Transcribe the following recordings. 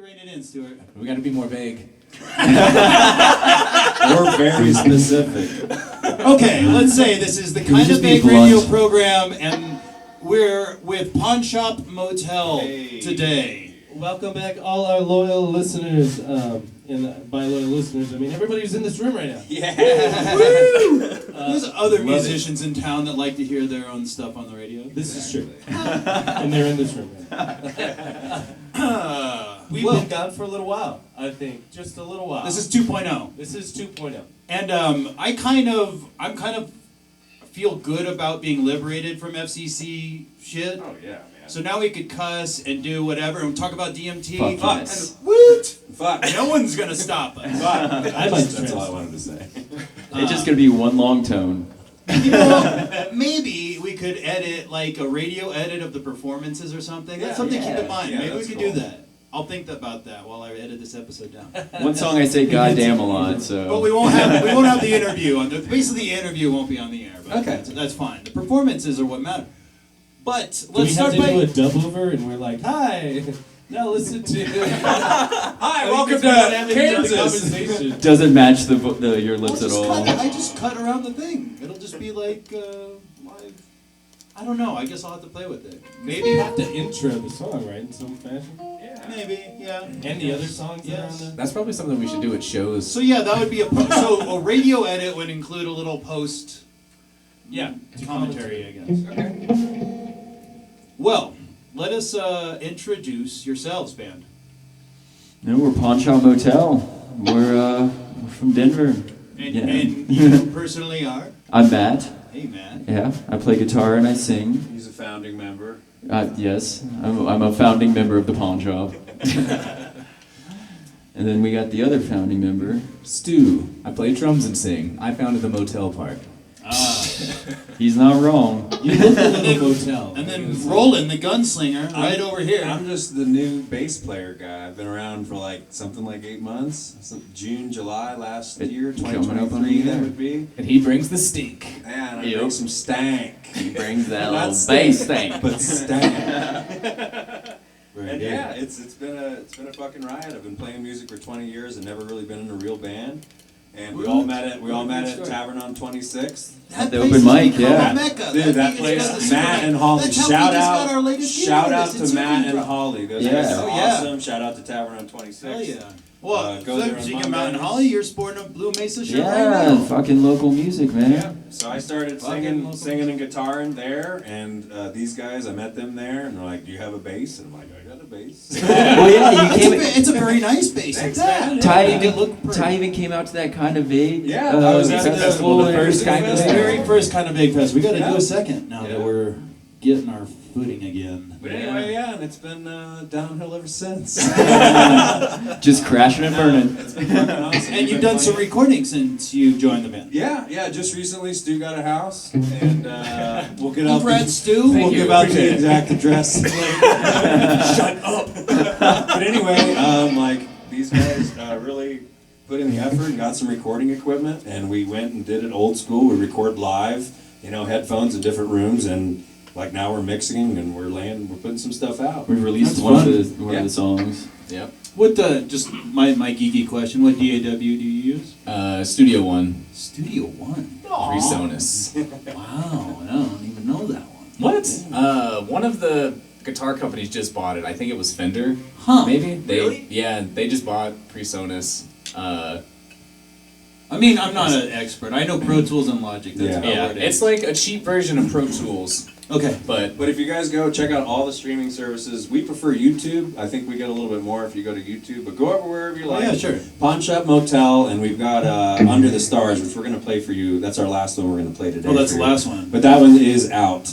rein it in, Stuart. We got to be more vague. Or very specific. Okay, let's say this is the Kind of Vague radio program, and we're with Pawnshop Motel today. Welcome back, all our loyal listeners. And by loyal listeners, I mean everybody who's in this room right now. Yeah! There's other musicians in town that like to hear their own stuff on the radio. This is true. And they're in this room right now. We've been gone for a little while, I think. Just a little while. This is 2.0. This is 2.0. And I'm kind of feel good about being liberated from FCC shit. Oh yeah, man. So now we could cuss and do whatever and talk about DMT. Fuck yes. Woot! Fuck. No one's gonna stop us. That's all I wanted to say. It's just gonna be one long tone. You know, maybe we could edit like a radio edit of the performances or something. That's something to keep in mind. Yeah, Maybe we that's could cool. do that. I'll think about that while I edit this episode down. One song I say goddamn a lot, so. But we won't have the interview on the. Basically, the interview won't be on the air. But Okay. that's fine. The performances are what matter. But Do we let's have start to by. do a dub over and we're like, hi, now listen to... Hi, welcome to Kansas. Doesn't match your lips at all. I just cut around the thing. It'll just be like live. I don't know. I guess I'll have to play with it. Maybe you have to intro the song, right, in some fashion? Maybe, yeah. And the other songs that are on the... That's probably something we should do at shows. So yeah, that would be so a radio edit would include a little post. Yeah. Commentary, I guess. Okay. Well, let us introduce yourselves, band. No, we're Pawnshop Motel. We're from Denver. And you personally are? I'm Matt. Hey, Matt. Yeah, I play guitar and I sing. He's a founding member. Yes, I'm a founding member of the Pawn Shop. And then we got the other founding member. Stu. I play drums and sing. I founded the motel part. He's not wrong. You live in a little motel. And then Roland, the gunslinger, right over here. I'm just the new bass player guy. I've been around for something like 8 months. June, July last year, Coming up on 2023 the that year. would be. And he brings the stink. Man, I Yep. bring some stank. He brings that Not little stink, bass thing. but stank. Very And good. yeah, it's been a fucking riot. I've been playing music for 20 years and never really been in a real band. And we all met at Tavern on 26th. At the open mic, yeah. Mecca. Dude, that place, Matt and Holly. That's how we just got our latest Shout gig out with to this. Matt It's and super Holly. Those Yeah. guys are Oh, yeah. awesome. Shout out to Tavern on 26th. Hell yeah. Well, go there on speaking of Mountain Mondays. Holly, you're sporting a Blue Mesa shirt right Yeah, now. fucking local music, man. Yeah. So I started Fucking singing and guitaring there, and these guys, I met them there, and they're like, "Do you have a bass?" And I'm like, "I got a bass." Well, yeah, you came. It's a very nice bass. Thanks, Like that. man. Ty Make it even, look pretty. Ty even came out to that kind of vague. Yeah, I was at the festival. the and first everything. kind of The vague. very first Kind of Big Fest. We got to Yeah. do a second now that Yeah. we're getting our footing again. But anyway, yeah, and it's been downhill ever since. Just crashing and burning. It's been fucking awesome. And you've done some recording since you joined the band. Yeah, just recently Stu got a house, and we'll get out. Congrats, Stu. We'll you. give out Appreciate the it. exact address. Shut up. But anyway, these guys really put in the effort and got some recording equipment, and we went and did it old school. We record live, headphones in different rooms, and now we're mixing and we're putting some stuff out. We released That's one fun. of the songs. Yep. What just my geeky question? What DAW do you use? Studio One. Studio One. PreSonus. Wow, I don't even know that one. What? One of the guitar companies just bought it. I think it was Fender. Huh? Maybe. Really? Yeah, they just bought PreSonus. I mean, I'm not an expert. I know Pro Tools and Logic. That's about Yeah, what it is. it's like a cheap version of Pro Tools. Okay. But if you guys go check out all the streaming services, we prefer YouTube. I think we get a little bit more if you go to YouTube. But go over wherever you like. Yeah, sure. Pawnshop Motel, and we've got Under the Stars, which we're going to play for you. That's our last one we're going to play today. Oh, that's for the you. last one. But that one is out.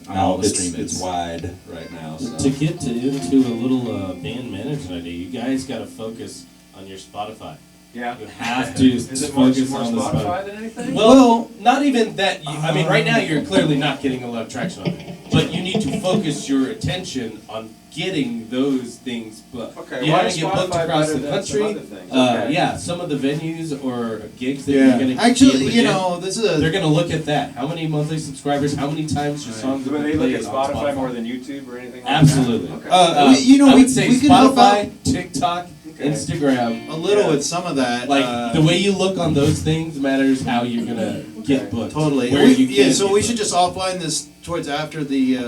all the It's streamings. wide right now. So. To get into a little band management idea, you guys got to focus on your Spotify. Yeah. You have to focus on the Spotify. than anything? Well, not even that. I mean, right now you're clearly not getting a lot of traction on it. But you need to focus your attention on getting those things, but Okay, you why have is to get booked Spotify across better the than some country. other things? Okay. Yeah, some of the venues or gigs that you're gonna Actually, be able to you get, know, this is they're a. gonna look at that. How many monthly subscribers? How many times your songs Do have they been look at played on Spotify more than YouTube or anything like Absolutely. that? Okay. I We would say could help out Spotify, TikTok, Okay. Instagram. a little Yeah. with some of that. Like the way you look on those things matters how you're gonna get booked. Totally. Where you Yeah, can so get we should booked. just offline this towards after the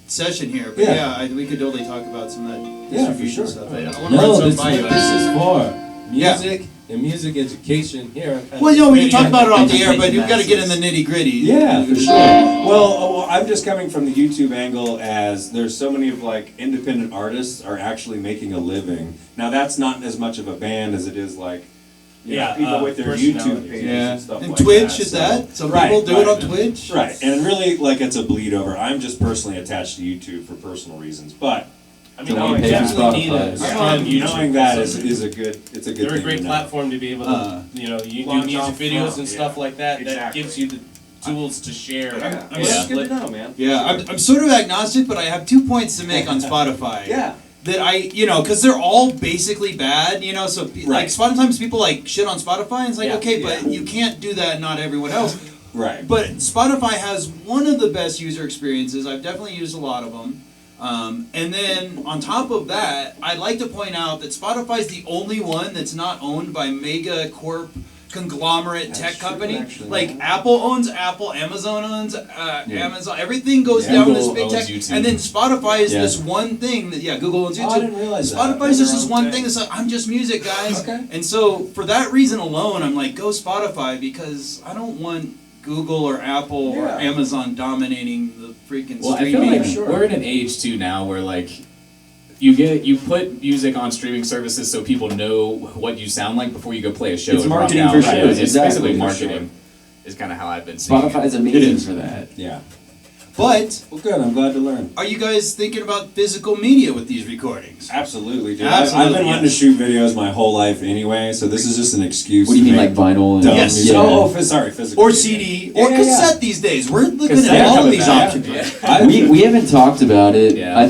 session here. But Yeah. we could totally talk about some of that Yeah, for distribution sure. stuff. I wanna run No, some this is by what you. this is for. Yeah. Music and music education here. Well, you know, we can talk about it off the air, but you've got to get in the nitty gritty. Yeah, for sure. Well, I'm just coming from the YouTube angle as there's so many of like independent artists are actually making a living. Now that's not as much of a band as it is like you know, Yeah, people with their personalities. YouTube pages Yeah. and stuff And like Twitch that. is that? Some Right, people do it on right. Twitch. Right, and really like it's a bleed over. I'm just personally attached to YouTube for personal reasons, but I mean, Don't you pay for definitely need Spotify. a strong YouTube. knowing that is a good it's a good They're a thing great to know. platform to be able to, you know, you do Launch music off videos from, and stuff yeah. like that. That Exactly. gives you the tools to share. Yeah, I'm that's just- good to know, man. Yeah, I'm sort of agnostic, but I have 2 points to make on Spotify. Yeah. That you know, because they're all basically bad, you know, so like Right. sometimes people like shit on Spotify, and it's like, Yeah. okay, but you can't do that, not everyone else. Right. But Spotify has one of the best user experiences. I've definitely used a lot of them. And then on top of that, I'd like to point out that Spotify is the only one that's not owned by mega corp conglomerate That's tech true, company. actually. Like Apple owns Apple, Amazon owns Amazon. Everything goes down to this Google big owns tech. YouTube. And then Spotify is Yeah. this one thing that Google owns YouTube. Oh, I didn't realize that. Spotify is just They're this their one own thing that's like, I'm just music, guys. Okay. And so for that reason alone, I'm like, go Spotify, because I don't want Google or Apple or Yeah. Amazon dominating the freaking Well, I feel streaming. like we're in an age too now where like you put music on streaming services so people know what you sound like before you go play a show. It's and rock marketing out. for Right. shows, It's exactly, basically for marketing. Is kind of how I've been seeing Spotify it. is amazing for that. Yeah. But Well, good. I'm glad to learn. are you guys thinking about physical media with these recordings? Absolutely, dude. Absolutely, I've been wanting to yes. shoot videos my whole life anyway, so this is just an excuse. What do you to mean, like make vinyl and dumb Yes. music. Yeah. Sorry, physical. Or media. CD, Yeah, or yeah, cassette these days. We're looking Cassette at all of coming these back. options. Yeah. we haven't talked about it. Yeah. I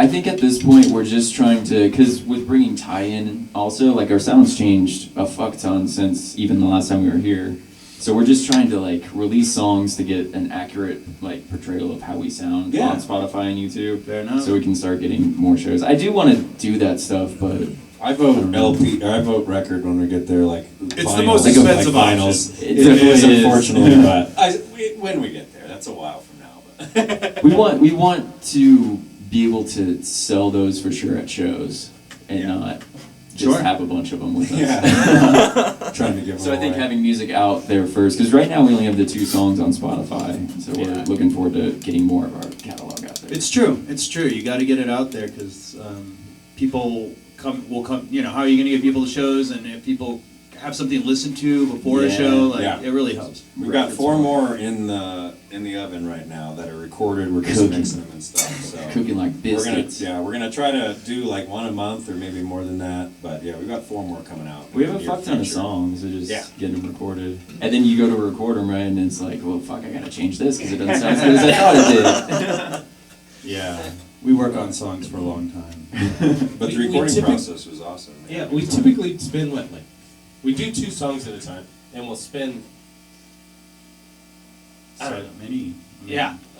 think at this point we're just trying to, because with bringing tie-in also, like our sound's changed a fuck ton since even the last time we were here. So we're just trying to like release songs to get an accurate like portrayal of how we sound Yeah. on Spotify and YouTube. Fair enough. So we can start getting more shows. I do want to do that stuff, but I vote LP. Or I vote record when we get there. Like It's the vinyl, most like expensive vinyls. option. It It definitely is, is. unfortunately, but when we get there, that's a while from now. But we want to be able to sell those for sure at shows and Yeah. not just Sure. have a bunch of them with us. yeah, trying to give. So them I think away. having music out there first, because right now we only have the 2 songs on Spotify, so we're Yeah. looking forward to getting more of our catalog out there. It's true. It's true. You got to get it out there, because people will come. You know, how are you going to get people to shows? And if people have something to listen to before a Yeah. show, like Yeah. it really helps. We've got Records 4 for- more in the oven right now that are recorded. We're just Cooking. mixing them and stuff. So Cooking like we're gonna biscuits. we're gonna try to do like one a month or maybe more than that. But yeah, we've got 4 more coming out. We in have a the near fuck ton of future. songs, so just Yeah. getting them recorded. And then you go to record them, right, and it's like, well, fuck, I gotta change this because it doesn't sound as good as I thought it did. Yeah, we work on songs for a long time. But the We recording typically- process was awesome. man. Yeah, we typically spend what, like, we do 2 songs at a time, and we'll spend I don't know. Many.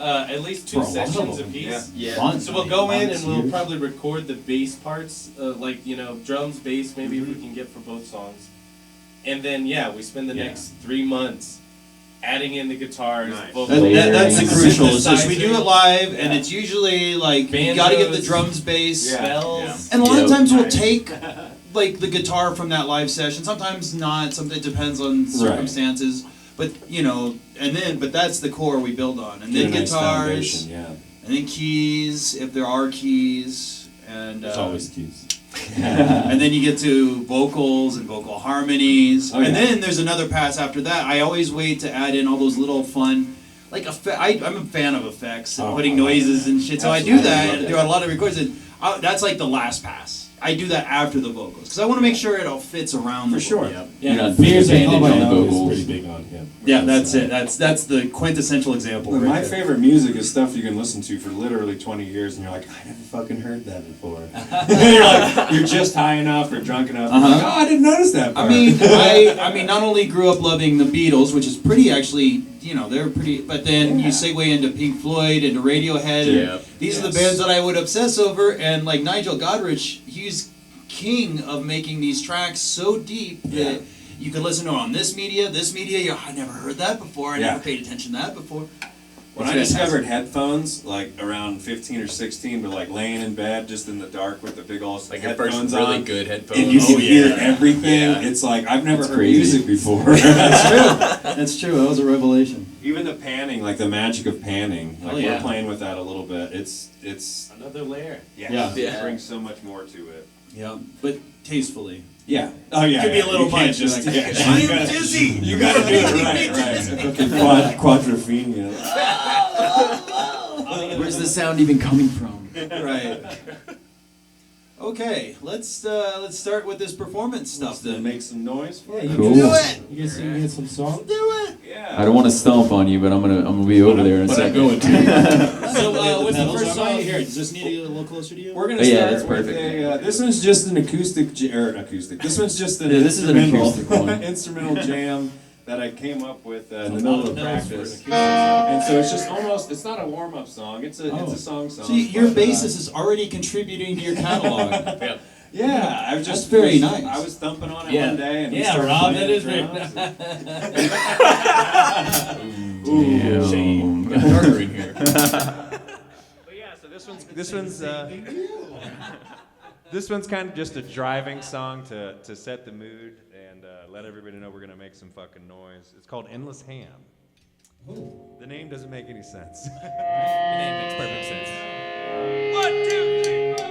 At least 2 For a lot of sessions them, apiece. Yeah. Months, So we'll go in months, and we'll years. probably record the bass parts, like, you know, drums, bass, maybe if we can get for both songs. And then, we spend the Yeah. next 3 months adding in the guitars, Nice. vocals. That's the Layering. crucial. It's just we do it synthesizer, live, and Yeah. it's usually like you got to get the Banjos. drums, bass, Yeah. bells. and a lot of Yep. times we'll Nice. take like the guitar from that live session. Sometimes not. Sometimes it depends on circumstances. But you know, but that's the core we build on, and Get then a nice guitars, foundation, yeah. and then keys if there are keys, and There's always keys. and then you get to vocals and vocal harmonies, Oh, and yeah. then there's another pass after that. I always wait to add in all those little fun, like I'm a fan of effects and Oh, putting I love noises that. and shit. So I do Absolutely that love throughout that. a lot of recordings, and that's like the last pass. I do that after the vocals because I want to make sure it all fits around the For sure. vocals. You're not Fears putting a and bandage on the Is vocals. pretty big on him. Yeah, that's it. That's the quintessential example. Well, right my there. favorite music is stuff you can listen to for literally 20 years, and you're like, I never fucking heard that before. You're like, you're just high enough or drunk enough. You're like, oh, I didn't notice that part. I mean, not only grew up loving the Beatles, which is pretty actually, they're pretty, but then you segue into Pink Floyd, into Radiohead. Yeah. And these are the bands that I would obsess over, and like Nigel Godrich, he's king of making these tracks so deep that you can listen to it on this media, I never heard that before, I never paid attention to that before. When I discovered headphones, like around 15 or 16, but like laying in bed just in the dark with the big old Like your headphones first really on, good headphones. and you can hear Yeah. everything. Yeah. It's like I've never That's heard crazy. music before. That's true, that was a revelation. Even the panning, like the magic of panning, like Oh, yeah. we're playing with that a little bit. It's Another layer. Yeah. it brings so much more to it. Yeah, but tastefully. Yeah. Oh yeah. Could be a little you can't much, Just, like, yeah, I you am gotta- dizzy. You gotta do it right. Quadrophenia. Where's the sound even coming from? Right. Okay, let's start with this performance stuff To then. make some noise for Yeah, you. you Cool. Do it. You guys can get some songs? Do it. Yeah. I don't want to stomp on you, but I'm gonna be over there in a But I'm second. going to. So what's the pedals first on song mine? here? Does this need to get a little closer to you? We're gonna Oh, yeah, start that's with perfect. this one's just an acoustic. This one's just an Yeah, this is an instrumental- acoustic one. instrumental jam that I came up with in the A middle lot of of notes for an practice. acoustic. And so it's just almost. It's not a warm up song. It's a song. See, your but, bassist is already contributing to your catalog. Yeah. Yeah, I was just That's very was- nice. I was thumping on it Yeah. one day, and he Yeah, started Rob, playing that is drums, Damn. Got darker in here. But yeah, so this one's kind of just a driving song to set the mood and let everybody know we're gonna make some fucking noise. It's called Endless Ham. The name doesn't make any sense. The name makes perfect sense. 1, 2, 3, 4.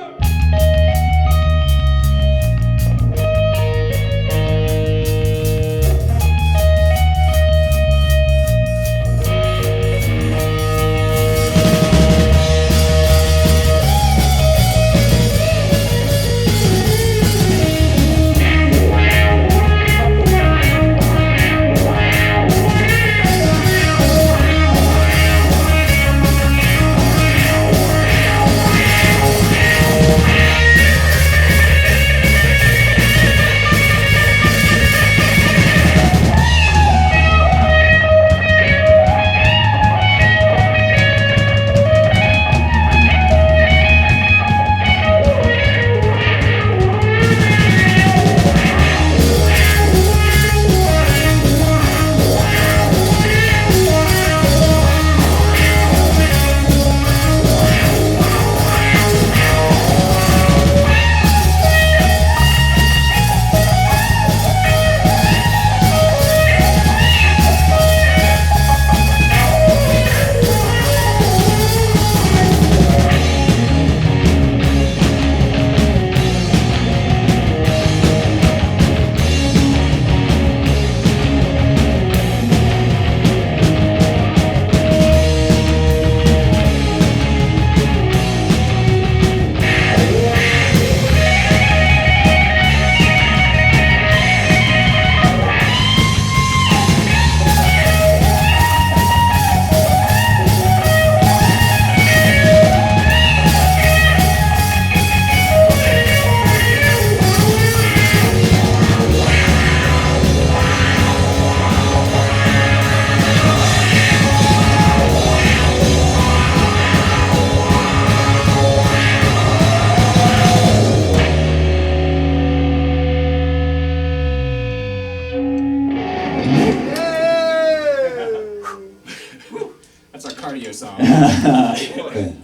That's our cardio song.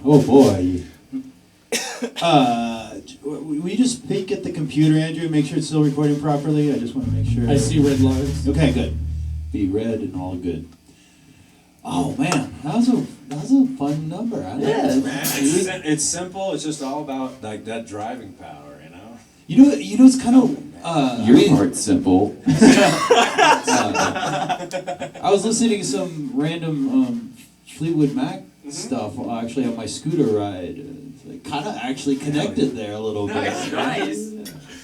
Oh boy. Will you just peek at the computer, Andrew, and make sure it's still recording properly? I just want to make sure. I see red lines. Okay, good. Be red and all good. Oh man, that was a fun number. I like that. It's simple. It's just all about like that driving power, you know. You know, it's kind of. Your part's simple. I was listening to some random Fleetwood Mac stuff actually on my scooter ride kind of actually connected there a little bit. Nice.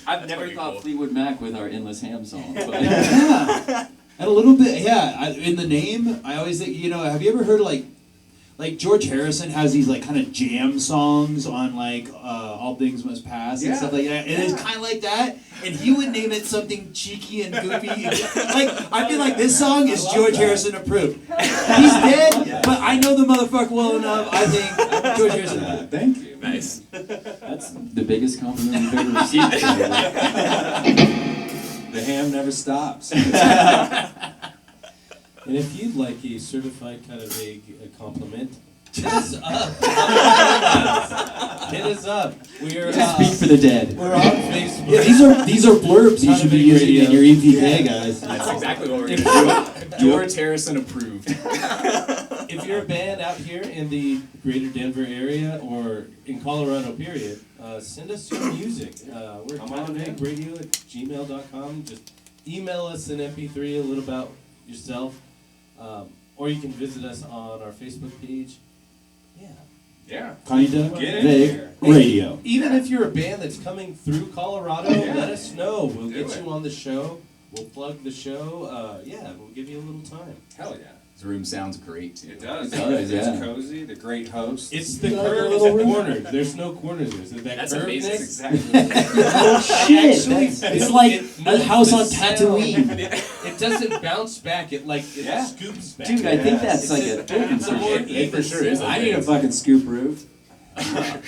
I've never fucking thought cool. Fleetwood Mac with our Endless Ham song. But Yeah, and a little bit. Yeah, in the name, I always think. Have you ever heard like George Harrison has these like kind of jam songs on like All Things Must Pass and stuff like that, and it's kind of like that. And he would name it something cheeky and goofy. Like I feel like this song is George Harrison approved. He's dead, but I know the motherfucker well enough. I think George Harrison. Thank you. Nice. that's the biggest compliment we've ever received. The ham never stops. And if you'd like a certified kind of vague compliment, hit us up. Hit us up. We are. Speak for the dead. We're on Facebook. Yeah, these are blurbs you Kind should of be big using in radio. your EPK, guys. That's exactly what we're gonna do. George Harrison approved. If you're a band out here in the greater Denver area or in Colorado, period, send us your music. We're Come on in. radio@gmail.com. Just email us an MP3, a little about yourself. Or you can visit us on our Facebook page. Yeah. Yeah. Kinda Get in vague here. radio. Even if you're a band that's coming through Colorado, Yeah. let us know. We'll Do get it. you on the show. We'll plug the show. We'll give you a little time. Hell yeah. This room sounds great too. It does. It does, It's yeah. cozy. The great host. It's the Like a curved little room. corners. There's no corners. There's that That's curvedness. amazing. Exactly. Oh shit! Actually, It's like a house on Tatooine. It doesn't bounce back. It Yeah. scoops back. Dude, I think that's It's like a- a token it's a more for It for even sure is. sound. I need a fucking scoop roof. I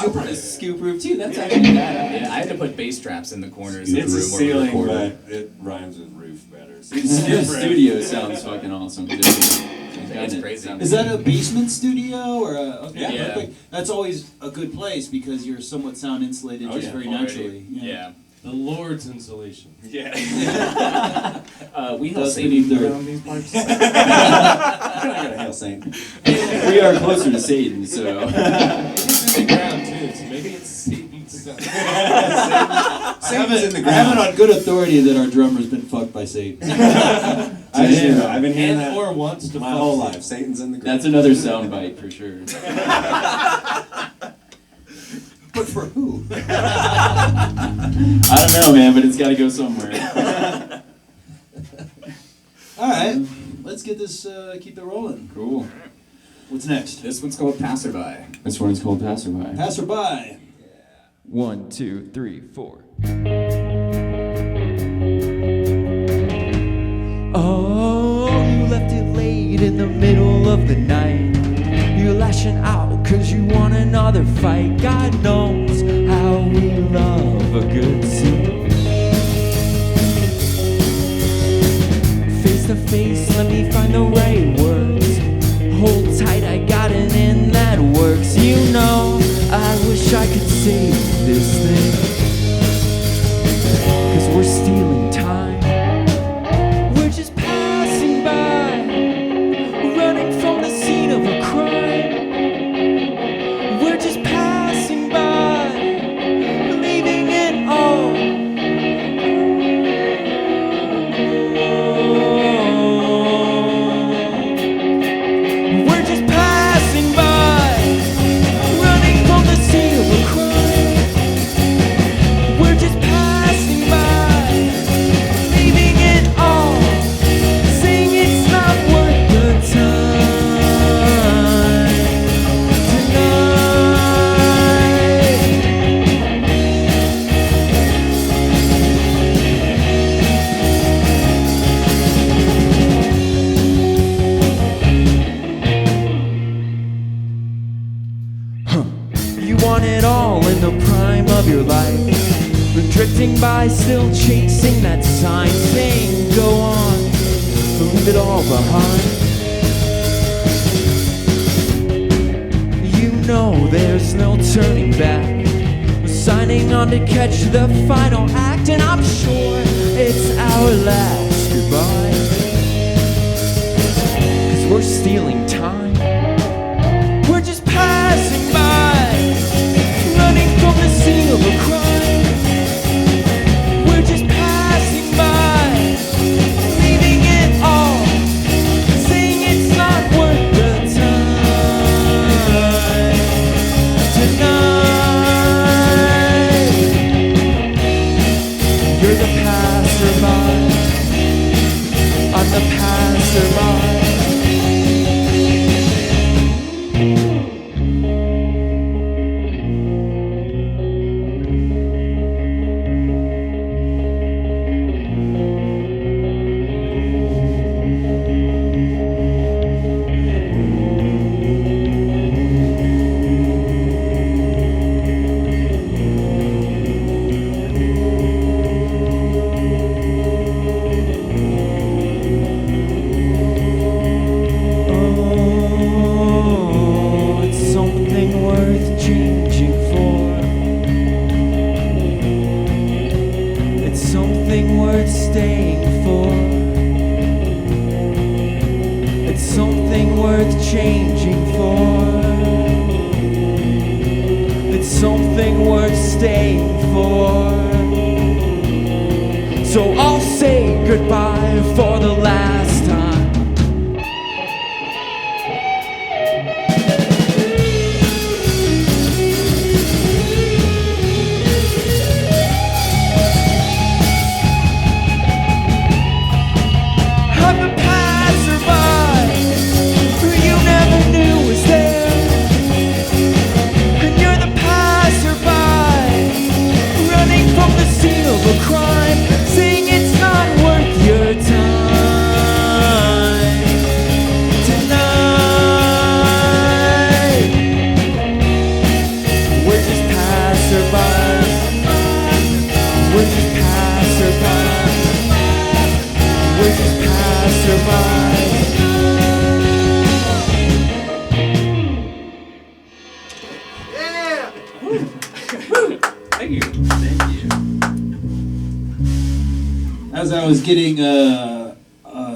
want a scoop roof too. That's actually bad. Yeah, I had to put bass traps in the corners It's of a the room where we ceiling, recorded. but it rhymes with roof better. So Your studio sounds fucking awesome too. That's crazy. Is that a basement studio or a? Okay, Yeah. perfect. That's always a good place because you're somewhat sound insulated Oh, just yeah, very Already. naturally. Yeah. The Lord's insulation. Yeah. We Does have the Satan dirt. around these parts. I'm not gonna hail Satan. We are closer to Satan, so. It's in the ground too, so maybe it's Satan's son. Satan's in the I have it ground. on good authority that our drummer's been fucked by Satan. I've been hearing And that or wants to my fuck whole Satan. life. Satan's in the ground. That's another soundbite for sure. But for who? I don't know, man, but it's got to go somewhere. All right, let's get this. Keep it rolling. Cool. What's next? This one's called Passerby. This one's called Passerby. Passerby. 1, 2, 3, 4. Oh, you left it late in the middle of the night. You're lashing out cause you want another fight. God knows how we love a good scene. Face to face, let me find the right words. Hold tight, I got it in that works. You know, I wish I could save this thing. Cause we're stealing time. We're just passing by, running from the scene of a crime. We're just passing by, leaving it all. We're just passing by, running from the scene of a crime. We're just passing by, leaving it all, saying it's not worth the time tonight. You want it all in the prime of your life. Been drifting by, still chasing that sign, saying go on, leave it all behind. You know there's no turning back. We're signing on to catch the final act, and I'm sure it's our last goodbye. Cause we're stealing time. We're just passing by, running from the scene of a crime. We're just passing by, leaving it all, saying it's not worth the time tonight. You're the passerby. I'm the passerby. Oh, it's something worth changing for. It's something worth staying for. It's something worth changing for. It's something worth staying for. So I'll say goodbye for the last time. I'm a passerby who you never knew was there. And you're the passerby running from the scene of a crime, saying it's not worth your time tonight. We're just passerbys. We're just passerbys. We're just passerbys. Thank you. As I was getting a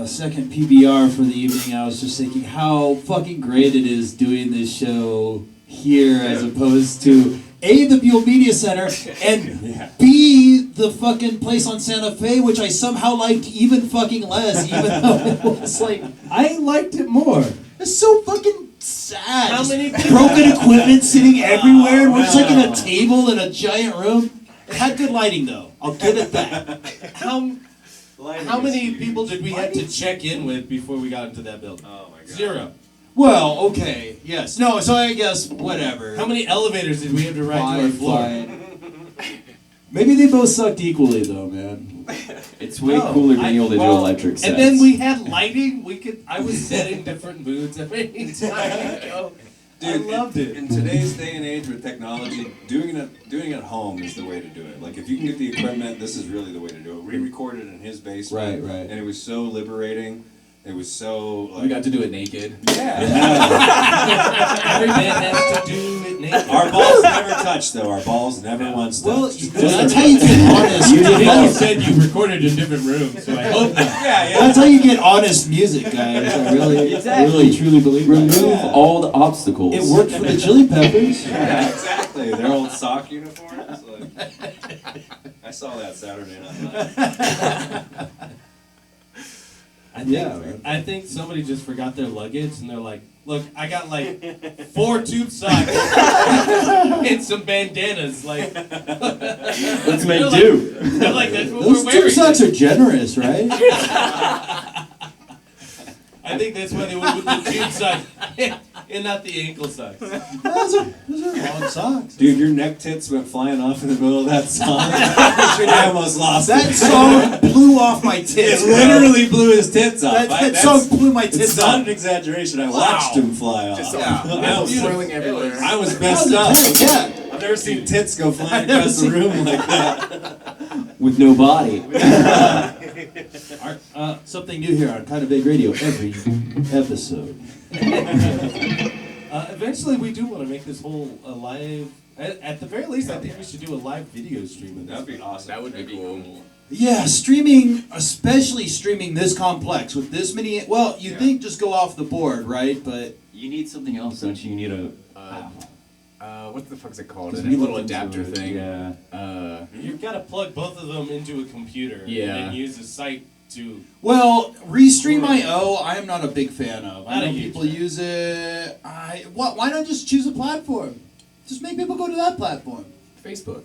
second PBR for the evening, I was just thinking how fucking great it is doing this show here as opposed to A, the Buell Media Center, and B, the fucking place on Santa Fe, which I somehow liked even fucking less, even though it was like, I liked it more. it's so fucking sad. How Just many people- broken equipment sitting everywhere, and we're just like in a table in a giant room. It had good lighting though, I'll give it that. How many people did we have to check in with before we got into that building? Oh my god. 0. Well, okay, yes. No, so I guess whatever. How many elevators did we have to ride to our floor? Maybe they both sucked equally though, man. It's way cooler being able to do electric sets. And then we had lighting. I was setting different moods every time. I loved it. In today's day and age with technology, doing it at home is the way to do it. Like if you can get the equipment, this is really the way to do it. We recorded in his basement, Right. and it was so liberating. It was so like We got to do it naked. yeah. Every band has to do it naked. Our balls never touched though. Our balls never once Well, touched. that's how you get honest. I think you said you recorded in different rooms, so I hope not. That's how you get honest music, guys. I really, really, truly believe remove that. all the obstacles. It worked for the Chili Peppers. Yeah, exactly. Their old sock uniforms. Like, I saw that Saturday Night Live. I think somebody just forgot their luggage, and they're like, "Look, I got like 4 tube socks and some bandanas. Like, Let's make They're do. they're like, that's what Those we're tube wearing." socks are generous, right? I think that's why they went with the tube socks and not the ankle socks. those are long socks. Dude, your neck tits went flying off in the middle of that song. I almost lost That it. song blew off my tits. It literally blew his tits off. That song blew my It's tits not off. an exaggeration. I watched him fly off. Yeah. Swirling everywhere. I was That messed was up. intense, yeah. I've never seen tits go flying across the room like that. With no body. Something new here on Kind of Big Radio every episode. Eventually, we do want to make this whole live. At the very least, I think we should do a live video stream of this. That'd be awesome. That would be cool. Yeah, streaming, especially streaming this complex with this many. Well, you think just go off the board, right? But You need something else, don't you? You need a. What the fuck's it called? Because A we little looked into adapter it, thing. yeah. You've got to plug both of them into a computer Yeah. and then use a site to. well, Restream.io, I am not a big fan of. I Not a know huge people fan. use it. Why not just choose a platform? Just make people go to that platform. Facebook.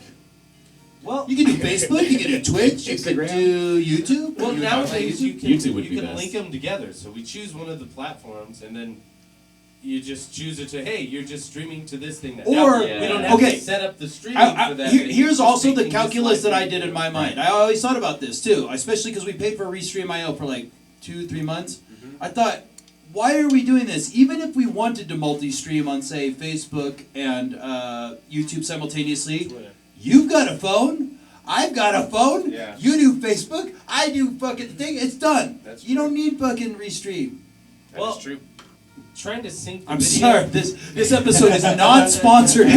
Well, You can do Facebook, you can do Twitch, you can Instagram. do YouTube. well You can nowadays do you can YouTube would you be can best. link them together. So we choose one of the platforms, and then you just choose it to hey, you're just streaming to this thing. Now, Or- we don't have okay. to set up the streaming for that. Here's It's also just the making this calculus live that I did in my mind. I always thought about this too, especially because we paid for Restream.io for like 2-3 months. I thought, why are we doing this? Even if we wanted to multi-stream on, say, Facebook and YouTube simultaneously, you've got a phone, I've got a phone, Yeah. you do Facebook, I do fucking thing, it's done. That's You don't need fucking Restream. Well, true. trying to sync the I'm video. sorry, this episode is not sponsored.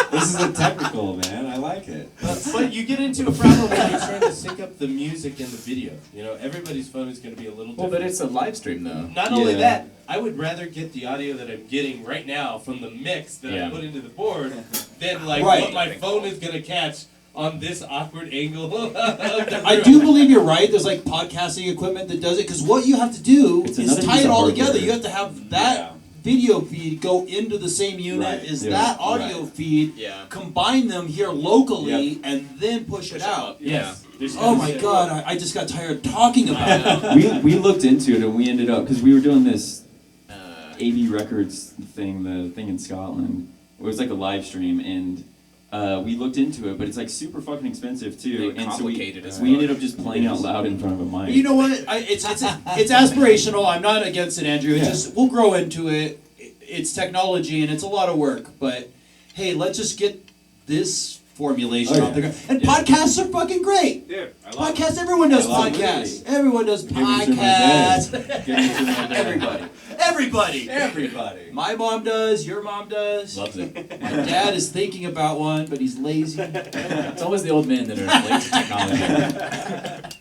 This is a technical, man. I like it. But you get into a problem when you're trying to sync up the music and the video. You know, everybody's phone is going to be a little Well, different. but it's a live stream though. Not only Yeah. that, I would rather get the audio that I'm getting right now from the mix that Yeah. I put into the board than like Right. what my phone is going to catch on this awkward angle. Of the I room. do believe you're right. There's like podcasting equipment that does it because what you have to do It's is another tie piece it of all hardware. together. You have to have that video feed go into the same unit Right. as Yeah. that audio Right. feed. Yeah. Combine them here locally and then push it out. Yes. There's Oh gotta my be- god! I just got tired talking about it. we looked into it and we ended up because we were doing this AV Records thing, the thing in Scotland. It was like a live stream, and we looked into it, but it's like super fucking expensive too. They And so we complicated as we fuck. ended up just playing out loud in front of a mic. You know what? It's aspirational. I'm not against it, Andrew. It's Yeah. just we'll grow into it. It's technology and it's a lot of work. But hey, let's just get this formulation Oh, off the yeah. ground. And podcasts are fucking great. Dude, I love it. Podcasts. Everyone does I love podcasts. Everyone does Give me through my podcasts. day. Give me through my day. Everybody. Everybody. Everybody. My mom does. Your mom does. Loves it. My dad is thinking about one, but he's lazy. It's always the old men that are late to technology.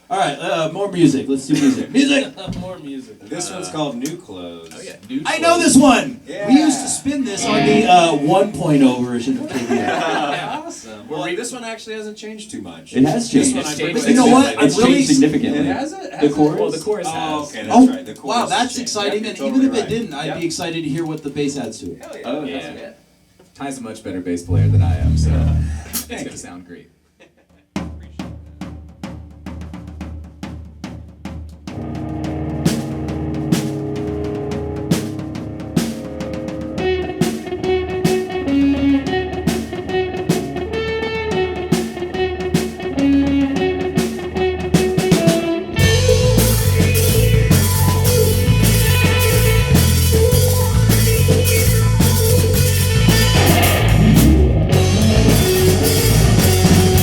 All right, more music. Let's do music. Music. More music. This one's called New Clothes. Oh yeah, dude. I know this one. Yeah. We used to spin this on the 1.0 version of KBR. Awesome. Well, this one actually hasn't changed too much. It has changed. This one I It's changed. put- You know what? It's I'm really changed significantly. It has it? The Has it? chorus. Well, the chorus Oh, has. okay, that's Oh, right. The chorus wow, has that's changed. exciting. Yep, And you're even if totally it didn't, right. I'd Yep. be excited to hear what the bass adds to it. Hell yeah. Oh, Yeah. Ty's a much better bass player than I am, so it's gonna sound great. We're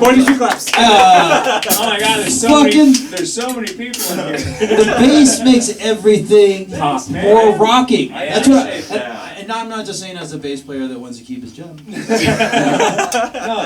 42 claps. Oh my god, there's so many people in here. The bass makes everything Pop, man. more rocking. That's what. appreciate that. And I'm not just saying as a bass player that wants to keep his job. No,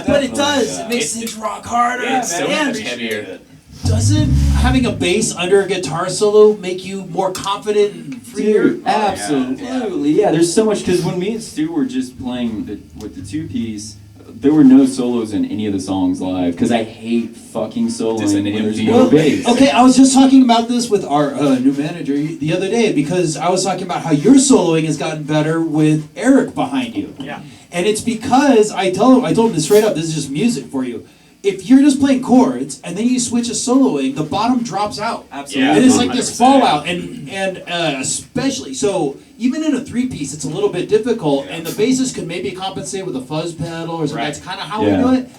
But it does. definitely, It makes things rock harder. It's so And much heavier. doesn't having a bass under a guitar solo make you more confident and freer? Dude, absolutely. Yeah, there's so much, because when me and Stu were just playing with the two-piece, there were no solos in any of the songs live, because I hate fucking soloing Just an when there's empty- no bass. Okay, I was just talking about this with our new manager the other day because I was talking about how your soloing has gotten better with Eric behind you. Yeah. And it's because I told him this straight up, this is just music for you. If you're just playing chords and then you switch to soloing, the bottom drops out. Absolutely. And it's like this 100%. fallout, and especially so even in a three-piece, it's a little bit difficult, and the bassist could maybe compensate with a fuzz pedal or something. Right. That's kind of how Yeah. we do it.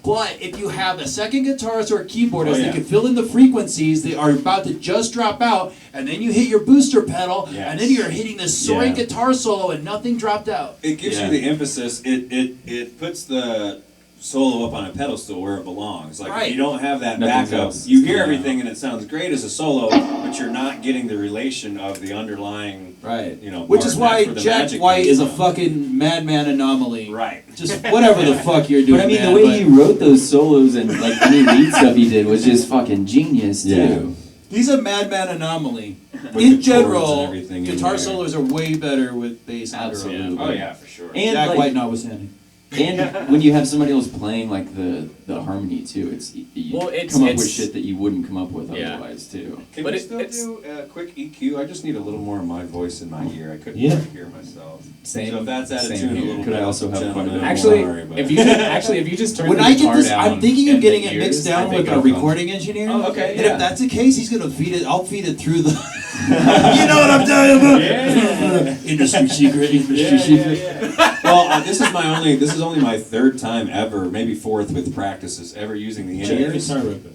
But if you have a second guitarist or a keyboardist Oh, yeah. that can fill in the frequencies that are about to just drop out, and then you hit your booster pedal, Yes. and then you're hitting this soaring Yeah. guitar solo, and nothing dropped out. It gives Yeah. you the emphasis. It puts the solo up on a pedestal where it belongs. Like Right. if you don't have that Nothing backup, else. you hear Yeah. everything and it sounds great as a solo, but you're not getting the relation of the underlying. Right. You know, Which part, is and why that's where the Jack magic White comes is a from. fucking madman anomaly. Right. Just whatever the fuck you're doing. But I mean, man, the way but he wrote those solos and like any lead stuff he did was just fucking genius too. Yeah. he's a madman anomaly. With the In chords general, and everything in guitar there. solos are way better with bass. under 'em. Absolutely. Oh yeah, for sure. And Jack like, White notwithstanding. and when you have somebody else playing like the harmony too, you Well, it's- come up with it's- shit that you wouldn't come up with Yeah. otherwise too. Can But we it- still it's- do a quick EQ? I just need a little more of my voice in my ear. I couldn't Yeah. quite hear myself. Same. So if that's out of same tune a here. little Could I bit, also have gentlemen, quite a bit I'm Actually, sorry, but- if you just turn When the I get guitar this, down I'm thinking of and getting the it mixed ears, down I think with our it'll come. recording engineer. Oh, okay, And yeah. if that's the case, he's gonna feed it. I'll feed it through the. You know what I'm talking about? Yeah. Industry secret. Industry secret. Well, this is only my third time ever, maybe fourth with practices ever using the in-ears. Sorry about that.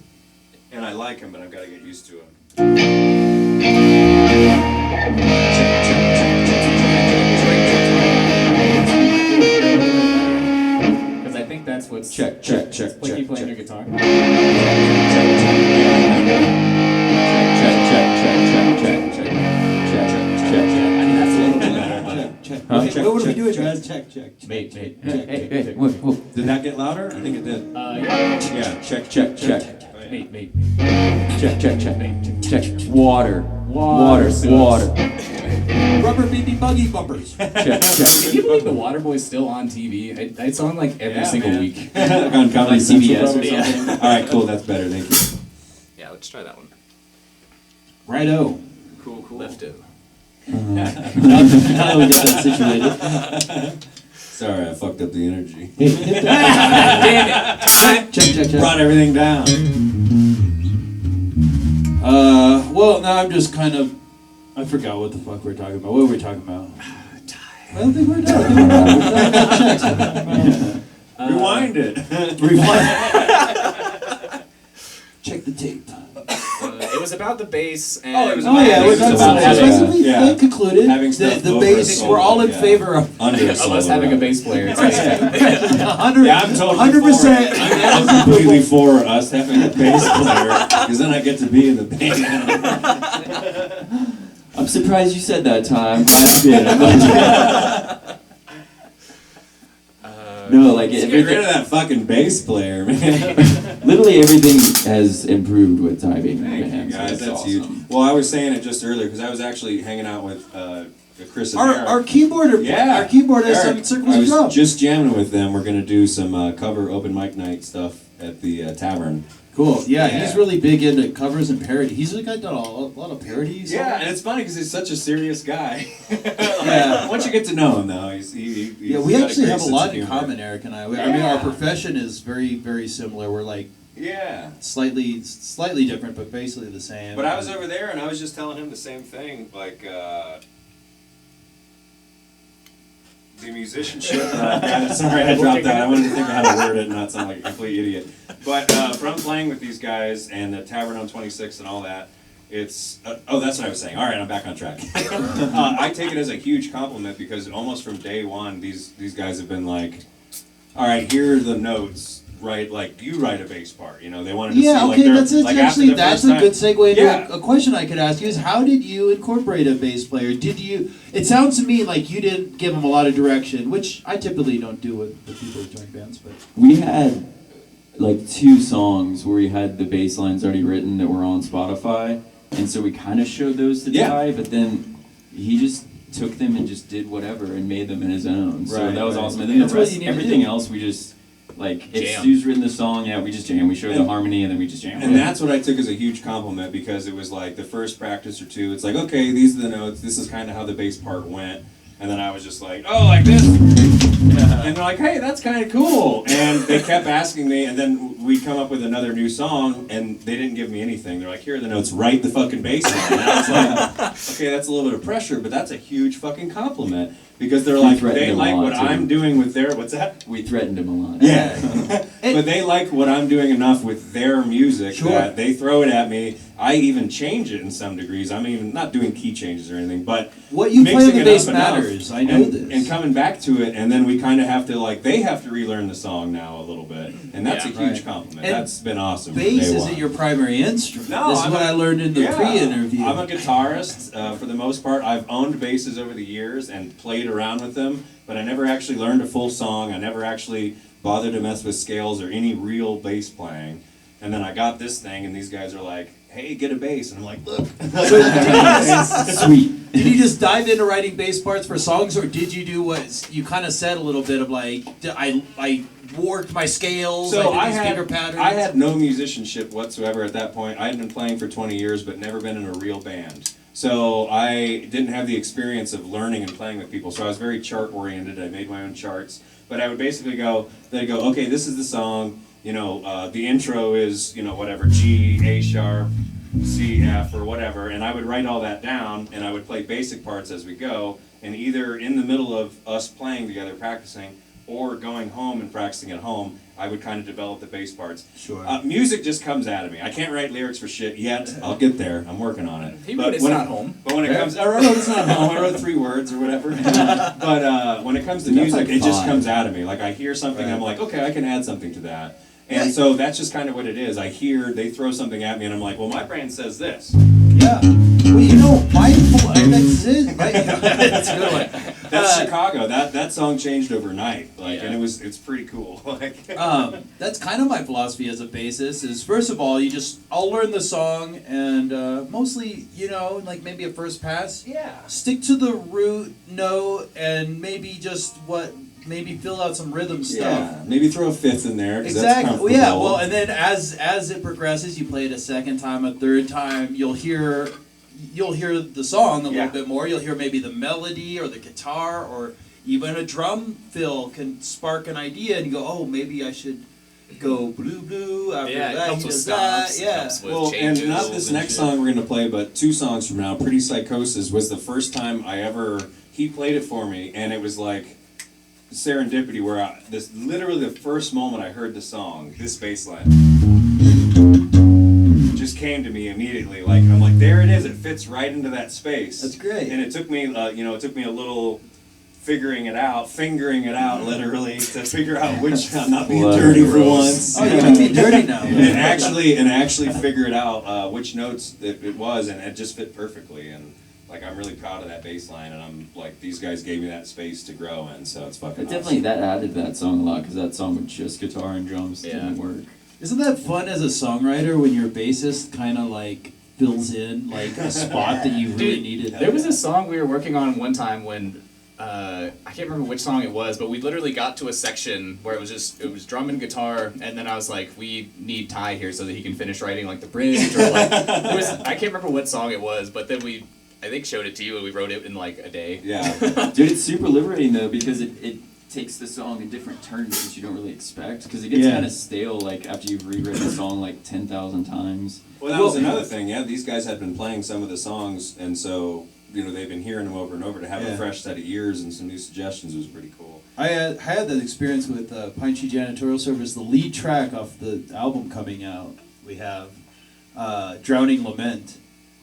And I like them, but I've got to get used to them. Because I think that's what's Check. like you playing your guitar. Check, check. I mean that's a little bit better, but Check. Huh? Okay, Check, what are we check, doing, check. guys? Check. mate. Hey, whoa. Did that get louder? I think it did. Yeah. Yeah, check. Check. Mate. Check. Water. Water. Rubber BB buggy bumpers. Check. Can you believe the Waterboy's still on TV? It's on like every Yeah, single man. week. On Comedy Like Central CBS or probably. something. All right, cool. That's better. Thank you. Yeah, let's try that one. Righto. Cool. Lefto. Now we got that situated. Sorry, I fucked up the energy. Damn it! Check. Brought everything down. Well, now I'm just kind of. I forgot what the fuck we're talking about. What were we talking about? I don't think we're talking about. Rewind it. Check the tape. It was about the bass and. Oh, it was Oh yeah, we're It's done. about So basically, yeah. they concluded Having the stuff over bass. a We're all in solo, yeah. favor of Under a of solo. us having a bass player. It's like, 100. Yeah, I'm totally 100%. I'm completely for us having a bass player, because then I get to be in the band. I'm surprised you said that, Ty. I'm glad you did. No, like Let's get rid of that fucking bass player, man. literally everything has improved with Ty being in the Thank you band. so guys, it's that's awesome. huge. Well, I was saying it just earlier because I was actually hanging out with Chris and Eric. Our keyboarder. Yeah, Our keyboardist Eric, on Circles I of was Love. just jamming with them. We're gonna do some cover open mic night stuff at the tavern. Cool. Yeah, Yeah. he's really big into covers and parody. He's the guy done a lot of parodies. Yeah, and it's funny because he's such a serious guy. Yeah. Once you get to know him, though, he's Yeah, we got actually great have a sense lot of in humor. common, Eric and I. I mean, our Yeah. profession is very, very similar. We're like Yeah. slightly different, but basically the same. But I was over there and I was just telling him the same thing, like the musicianship. Sorry, I dropped that. I wanted to think of how to word it and not sound like a complete idiot. But from playing with these guys and the Tavern on 26 and all that, it's oh, that's what I was saying. All right, I'm back on track. I take it as a huge compliment because almost from day one, these guys have been like, all right, here are the notes. write like you write a bass part. You know, they wanted to Yeah, see like okay, their, that's like after actually the that's first a time- good segue into Yeah. a question I could ask you is how did you incorporate a bass player? Did you? It sounds to me like you didn't give them a lot of direction, which I typically don't do with people who join bands. But We had like 2 songs where we had the bass lines already written that were on Spotify, and so we kind of showed those to Yeah. Ty, but then he just took them and just did whatever and made them in his own. So Right, that was right. awesome. And then That's the what rest, you need to everything do. else, we just like if Jam. Stu's written the song, yeah, we just jam. We show the And- harmony and then we just jam. And that's what I took as a huge compliment because it was like the first practice or two. It's like, okay, these are the notes. This is kind of how the bass part went. And then I was just like, oh, like this. And they're like, hey, that's kind of cool. And they kept asking me, and then we come up with another new song, and they didn't give me anything. They're like, here are the notes, write the fucking bass line. And I was like, okay, that's a little bit of pressure, but that's a huge fucking compliment. Because they're like, threatened they them a like lot, what too. I'm doing with their, what's that? We threatened him a lot. Yeah. But they like what I'm doing enough with their music Sure. that they throw it at me. I even change it in some degrees. I'm even not doing key changes or anything, but what you play on mixing the it bass up enough matters. I know and, this. and coming back to it, and then we kind of have to like they have to relearn the song now a little bit, and that's Yeah. a huge Right. compliment. And That's been awesome. from Bass day isn't one. your primary instrument. No, this is I'm what a- I learned in the Yeah. pre-interview. I'm a guitarist for the most part. I've owned basses over the years and played around with them, but I never actually learned a full song. I never actually bothered to mess with scales or any real bass playing. And then I got this thing, and these guys are like, "Hey, get a bass," and I'm like, "Look." Sweet. Did you just dive into writing bass parts for songs, or did you do what you kind of said a little bit of like I worked my scales, So I I did these finger had, patterns? I had no musicianship whatsoever at that point. I had been playing for 20 years, but never been in a real band. So I didn't have the experience of learning and playing with people. So I was very chart oriented. I made my own charts. But I would basically they'd go, okay, this is the song. You know, the intro is, you know, whatever, G, A sharp, C, F, or whatever. And I would write all that down, and I would play basic parts as we go. And either in the middle of us playing together, practicing, or going home and practicing at home, I would kind of develop the bass parts. Sure. Music just comes out of me. I can't write lyrics for shit yet. I'll get there. I'm working on it. He wrote It's Not Home. But when it comes, I wrote It's Not Home. I wrote 3 words or whatever. But when it comes to That's music, like it just 5. comes out of me. Like I hear something, Right. I'm like, okay, I can add something to that. And so that's just kind of what it is. I hear they throw something at me, and I'm like, well, my brain says this. Yeah. Well, you know, that's it. Right? That's a good one. That's Chicago. That song changed overnight. Like, Yeah. and it's pretty cool. Like, That's kind of my philosophy as a bassist. Is first of all, I'll learn the song, and mostly, you know, like maybe a first pass. yeah. Stick to the root note, and maybe fill out some rhythm stuff. Yeah, maybe throw a 5th in there. 'Cause that's Exactly. Well, yeah. comfortable. Well, and then as it progresses, you play it a second time, a third time. You'll hear the song a Yeah. little bit more. You'll hear maybe the melody or the guitar or even a drum fill can spark an idea, and you go, oh, maybe I should go blue blue after Yeah, it that. helps he with does that. stops. It Yeah. helps with Well, changes and not this and next shit. song we're gonna play, but 2 songs from now. Pretty Psychosis was the first time he played it for me, and it was like serendipity where literally the first moment I heard the song, this bass line just came to me immediately. Like I'm like, there it is. It fits right into that space. That's great. And it took me, it took me a little fingering it out, literally, to figure out which. I'm not being Blood dirty for gross. once. Oh, you can be dirty now. and actually figured out which notes it was, and it just fit perfectly. And like I'm really proud of that bass line, and I'm like these guys gave me that space to grow in, so it's fucking But definitely that added to that song a lot because that song with just guitar and drums Yeah. didn't work. Isn't that fun as a songwriter when your bassist kind of like fills in like a spot that you really Dude, needed? there was a song we were working on one time when I can't remember which song it was, but we literally got to a section where it was drum and guitar, and then I was like, we need Ty here so that he can finish writing like the bridge or like I can't remember what song it was, but then I think showed it to you and we wrote it in like a day. Yeah. Dude, it's super liberating though because it takes the song in different turns that you don't really expect because it gets Yeah. kind of stale like after you've rewritten the song like 10,000 times. Well, that was another thing. Yeah, these guys had been playing some of the songs, and so they've been hearing them over and over. To have Yeah. a fresh set of ears and some new suggestions was pretty cool. I had that experience with Pine Tree Janitorial Service. The lead track off the album coming out, we have Drowning Lament.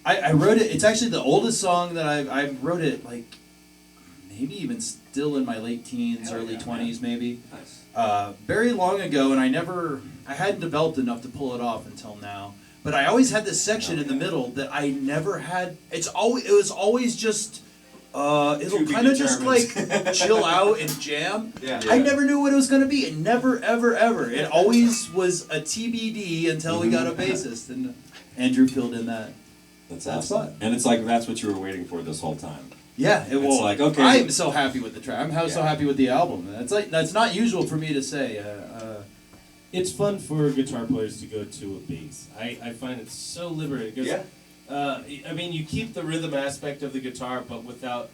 I wrote it. It's actually the oldest song that I wrote it like maybe even still in my late teens, Hell early yeah, 20s, maybe. Nice. Very long ago, and I hadn't developed enough to pull it off until now. But I always had this section in the middle that I never had. It was always just. It'll To be kind of just like determined. chill out and jam. Yeah. I never knew what it was gonna be. It never, ever, ever. It always was a TBD until we got a bassist, and Andrew filled in that. That's That's awesome. fun. And it's like that's what you were waiting for this whole time. Yeah, it was like, okay. I'm so happy with the track. I'm so Yeah. happy with the album. That's not usual for me to say. It's fun for guitar players to go to a bass. I find it so liberating. 'Cause, I mean, you keep the rhythm aspect of the guitar, but without,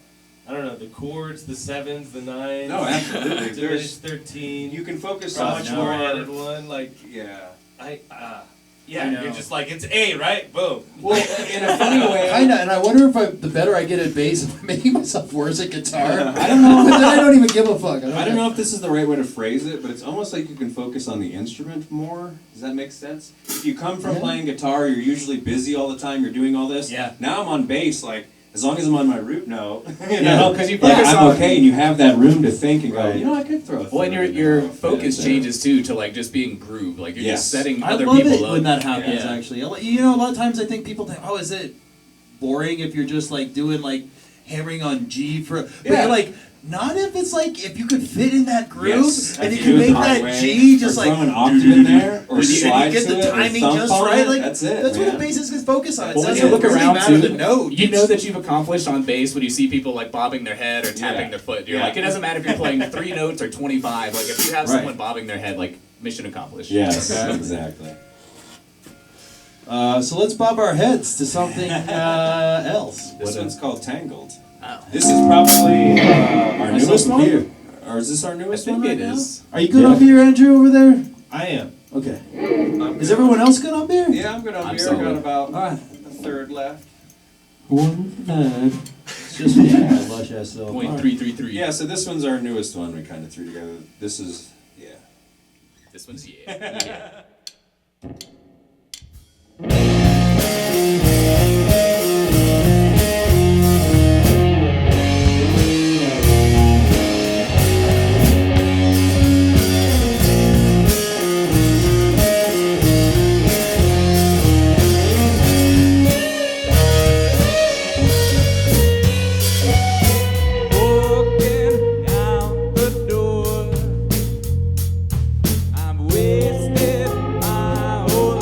I don't know, the chords, the sevens, the nines. No, absolutely. Diminished 13. You can focus so on much no. more added one. Like, Yeah. yeah, I know. you're just like, it's A, right? Boom. Well, in a funny way. Kinda, and I wonder if the better I get at bass, if I'm making myself worse at guitar. I don't know. But then I don't even give a fuck. I don't know if this is the right way to phrase it, but it's almost like you can focus on the instrument more. Does that make sense? If you come from Yeah. playing guitar, you're usually busy all the time, you're doing all this. Yeah. Now I'm on bass, like, as long as I'm on my root note, you Yeah, know, because you like, focus I'm on- okay, and you have that room to think and go, Right. you know, I could throw a Well, and third in your there. focus Yeah. changes too to like just being groove. Like you're Yes. just setting I other love people it up. when that happens. Yeah. Actually, you know, a lot of times I think people think, "Oh, is it boring if you're just like doing like hammering on G for?" But Yeah. you're like, not if it's like if you could fit in that groove Yes, and if you can do it make the right that way, G just or like throw an octave in there, or and slide you get to the it, or timing thump just on right. it. Like That's it, That's man. what the bassist can focus on. It Well, when doesn't you look really around matter too, the note. you know that you've accomplished on bass when you see people like bobbing their head or tapping Yeah. their foot. You're Yeah. like, it doesn't matter if you're playing 3 notes or 25. Like if you have Right. someone bobbing their head, like mission accomplished. Yes, exactly. So let's bob our heads to something else. This one's called Tangled. Oh. This is probably our Nice newest little one? view. Or is this our I newest think one right it now? is. Are you good Yeah. up here, Andrew, over there? I am. Okay. I'm Is good. everyone else good up here? Yeah, I'm good on I'm here. solid. Got about All right. a third left. One third. It's just me. Lush ass though. 0.333. Yeah, so this one's our newest one we kind of threw together. This is, yeah. This one's yeah. Walking out the door, I've wasted my whole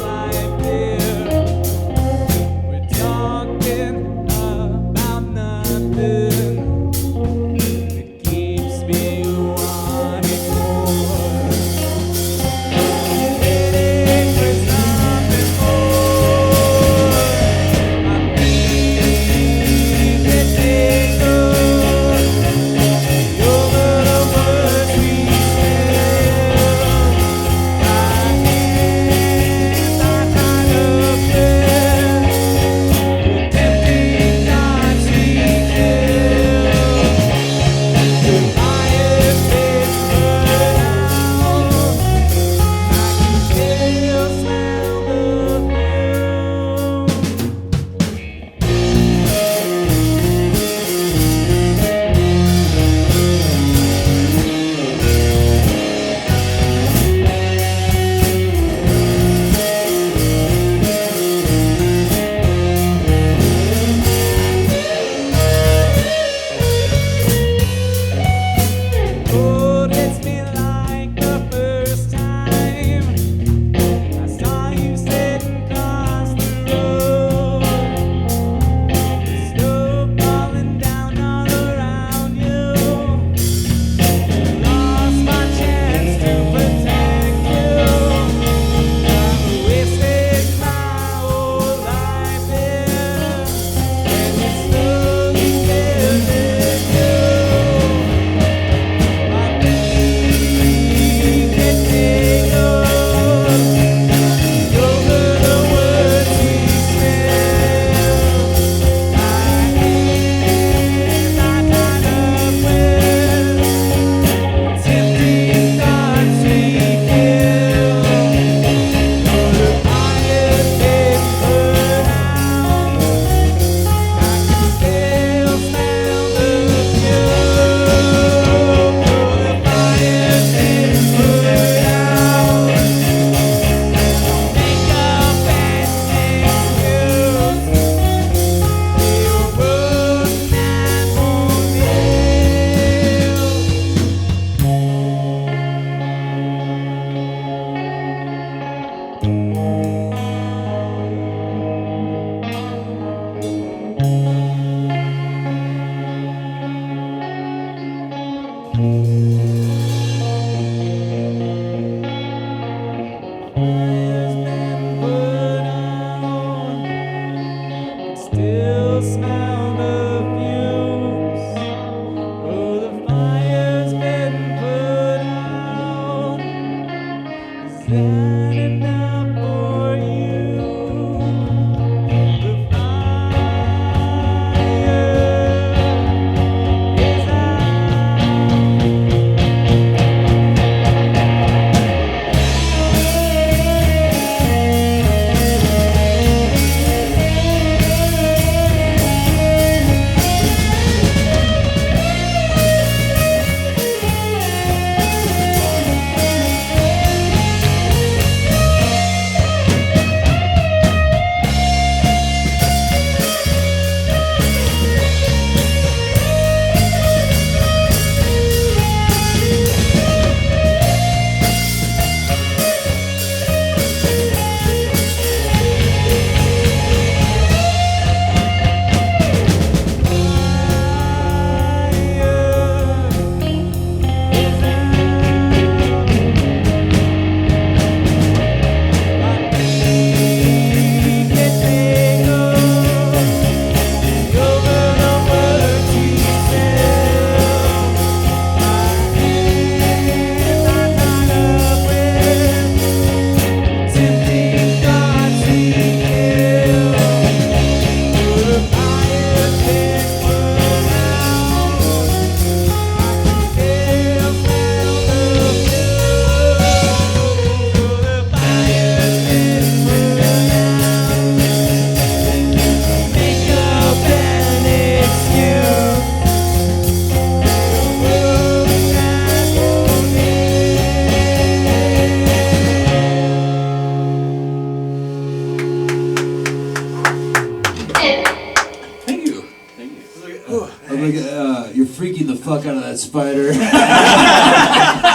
I'm like, you're freaking the fuck out of that spider.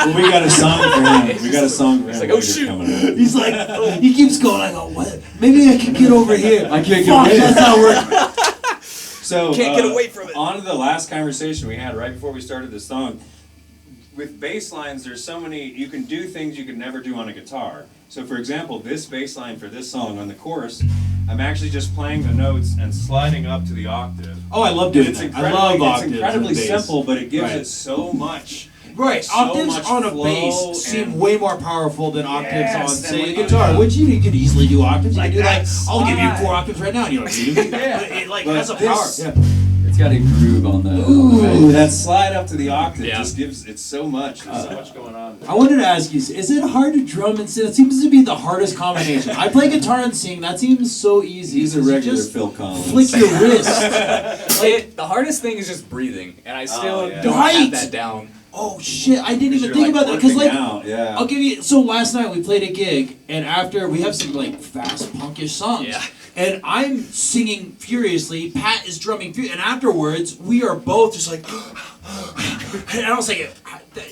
Well, we got a song for him. We got a song for him. like, oh, later shoot. coming up. He's like, he keeps going. I go, what? Maybe I can get over here. I can't Fuck, get that's not working. So Can't get away from it. On to the last conversation we had right before we started the song. With bass lines, there's so many, you can do things you could never do on a guitar. So for example, this bass line for this song on the chorus, I'm actually just playing the notes and sliding up to the octave. Oh, I love And doing it's that. I incredibly, love it's octaves. incredibly in bass. simple, but it gives Right. it so much. Right, So octaves much on a flow bass seem and- way more powerful than octaves Yes, on, and say, when a you guitar, do- which you could easily do octaves. You Like can do like, that I'll give you slide. 4 octaves right now, and you don't need it. Yeah. But it like But has a this- power. Yeah. It's got a groove on the. Ooh, that slide up to the octave Yeah. just gives it so much. There's so much going on. I wanted to ask you, is it hard to drum and sing? It seems to be the hardest combination. I play guitar and sing, that seems so easy. He's a 'cause you regular just Phil Collins. flick your wrist. The hardest thing is just breathing, and I still yeah. don't Right. have that down. Oh shit, I didn't even You're, think like, about that. Because working like, out, yeah. I'll give you. So last night we played a gig, and after we have some like fast punkish songs, Yeah. and I'm singing furiously. Pat is drumming, and afterwards we are both just like, and I was like,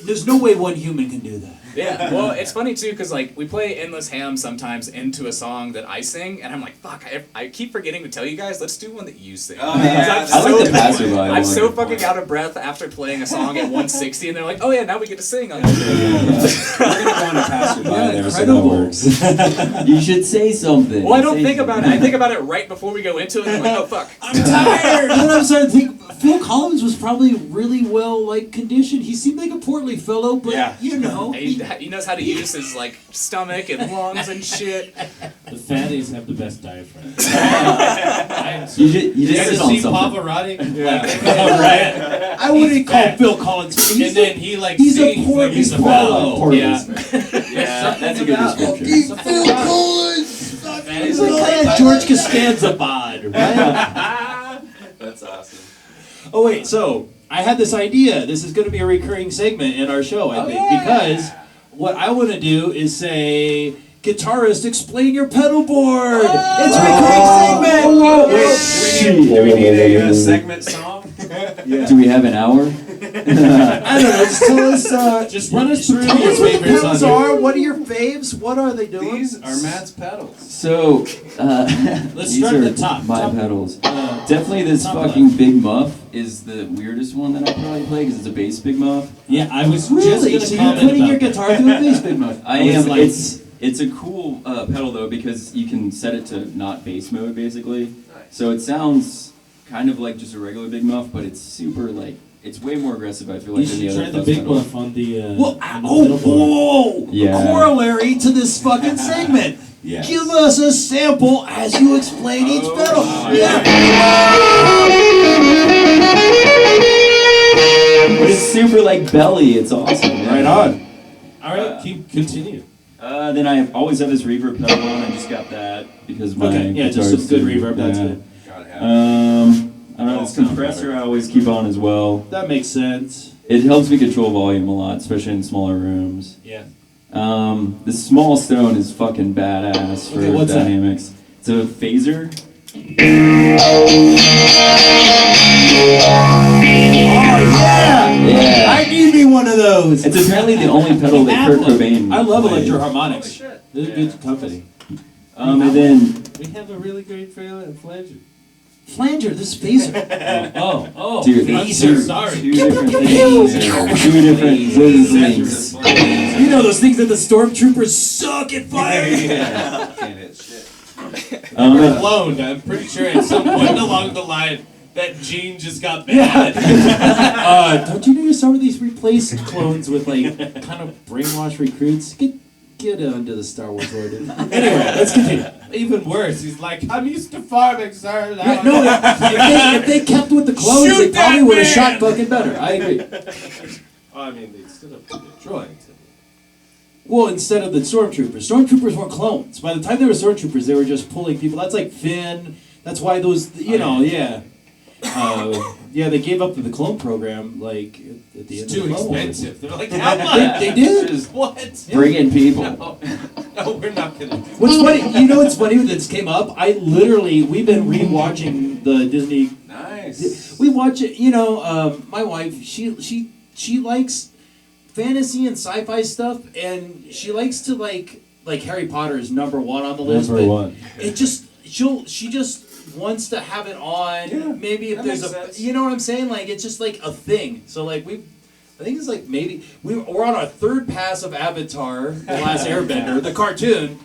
there's no way one human can do that. Yeah, well, it's funny too, because like we play Endless Ham sometimes into a song that I sing, and I'm like, fuck, I keep forgetting to tell you guys, let's do one that you sing. Oh, yeah, I'm I like the passerby I'm one. so fucking out of breath after playing a song at 160, and they're like, oh yeah, now we get to sing on it. We're gonna go on a passerby Yeah, there, incredible. so that works. You should say something. Well, I don't Say think about it. something. I think about it right before we go into it, and I'm like, oh fuck. I'm tired. Then I'm starting to think Phil Collins was probably really well like conditioned. He seemed like a portly fellow, but Yeah. you know, He knows how to use his like stomach and lungs and shit. The fatties have the best diaphragm. I You just you sit ever on see something. Pavarotti? Right. I wouldn't call fat. Phil Collins. And then he like he's a sings poor- like he's a he's fellow. Portly. Yeah. Yeah, That's a good description. Phil Collins. Fatties He's have like the kind of best George Costanza bod, right? that's awesome. Oh wait, so I had this idea. This is going to be a recurring segment in our show, I think, because what I want to do is say, guitarist, explain your pedal board. It's a recurring segment. Do we need a segment song? Do we have an hour? I don't know. Just tell us. Just run us through Tell your us what the favorites pedals on are. here. What are your faves? What are they doing? These are Matt's pedals. So, Let's these start are at the top. my Top- pedals. Definitely this top fucking Big Muff is the weirdest one that I probably play because it's a bass Big Muff. Yeah, I was Really? just So gonna you're comment putting your about guitar through a bass big muff? I was am. like- It's a cool pedal though because you can set it to not bass mode basically. So it sounds kind of like just a regular Big Muff, but it's super like it's way more aggressive. I feel that. like You than should the try other the fuzz big pedals. buff on the Well, on the oh, middle board. whoa! Yeah. Corollary to this fucking segment. Yes. Give us a sample as you explain each Oh, pedal. wow. But it's super like belly. It's awesome. man. Right on. All right, continue. Then I always have this reverb pedal on. I just got that because my Okay, yeah, just guitar's some good super- reverb. That's yeah. good. Gotta have I don't know. This compressor I always keep on as well. That makes sense. It helps me control volume a lot, especially in smaller rooms. Yeah. The small stone is fucking badass for Okay, what's that? dynamics. It's a phaser. Yeah! Yeah. I need me one of those. It's apparently the only pedal that Kurt Cobain. I love played. electroharmonics. This is good company. And then We have a really great flanger. Flanger, this phaser. Oh, dude, I'm two so sorry. different things. Two different things. You know those things that the stormtroopers suck at fire. Yeah. Can't hit shit. We're cloned. I'm pretty sure at some point along the line that gene just got bad. Don't you know some of these replace clones with like kind of brainwashed recruits? Get into the Star Wars lore, dude. Anyway, let's continue. Even worse, he's like, I'm used to farming, sir. Yeah, no, if they kept with the clones, Shoot they probably that would have man! shot fucking better. I agree. I mean, they stood up to Detroit. Well, instead of the stormtroopers. Stormtroopers were clones. By the time they were stormtroopers, they were just pulling people. That's like Finn. That's why those, yeah. Yeah, they gave up the clone program, like, at the end It's of too the Clone Wars. expensive. They're like, how much? They did. What? Bring in people. No, we're not gonna. What's funny, you know what's funny when this came up? We've been rewatching the Disney. Nice. We watch it. My wife, she likes fantasy and sci-fi stuff, and she likes to like Harry Potter is number one on the list. Number but one. It just she just wants to have it on. Yeah, maybe if that there's makes a, sense. you know what I'm saying? Like it's just like a thing. So like I think it's like maybe we're on our third pass of Avatar, The Last Airbender, the cartoon.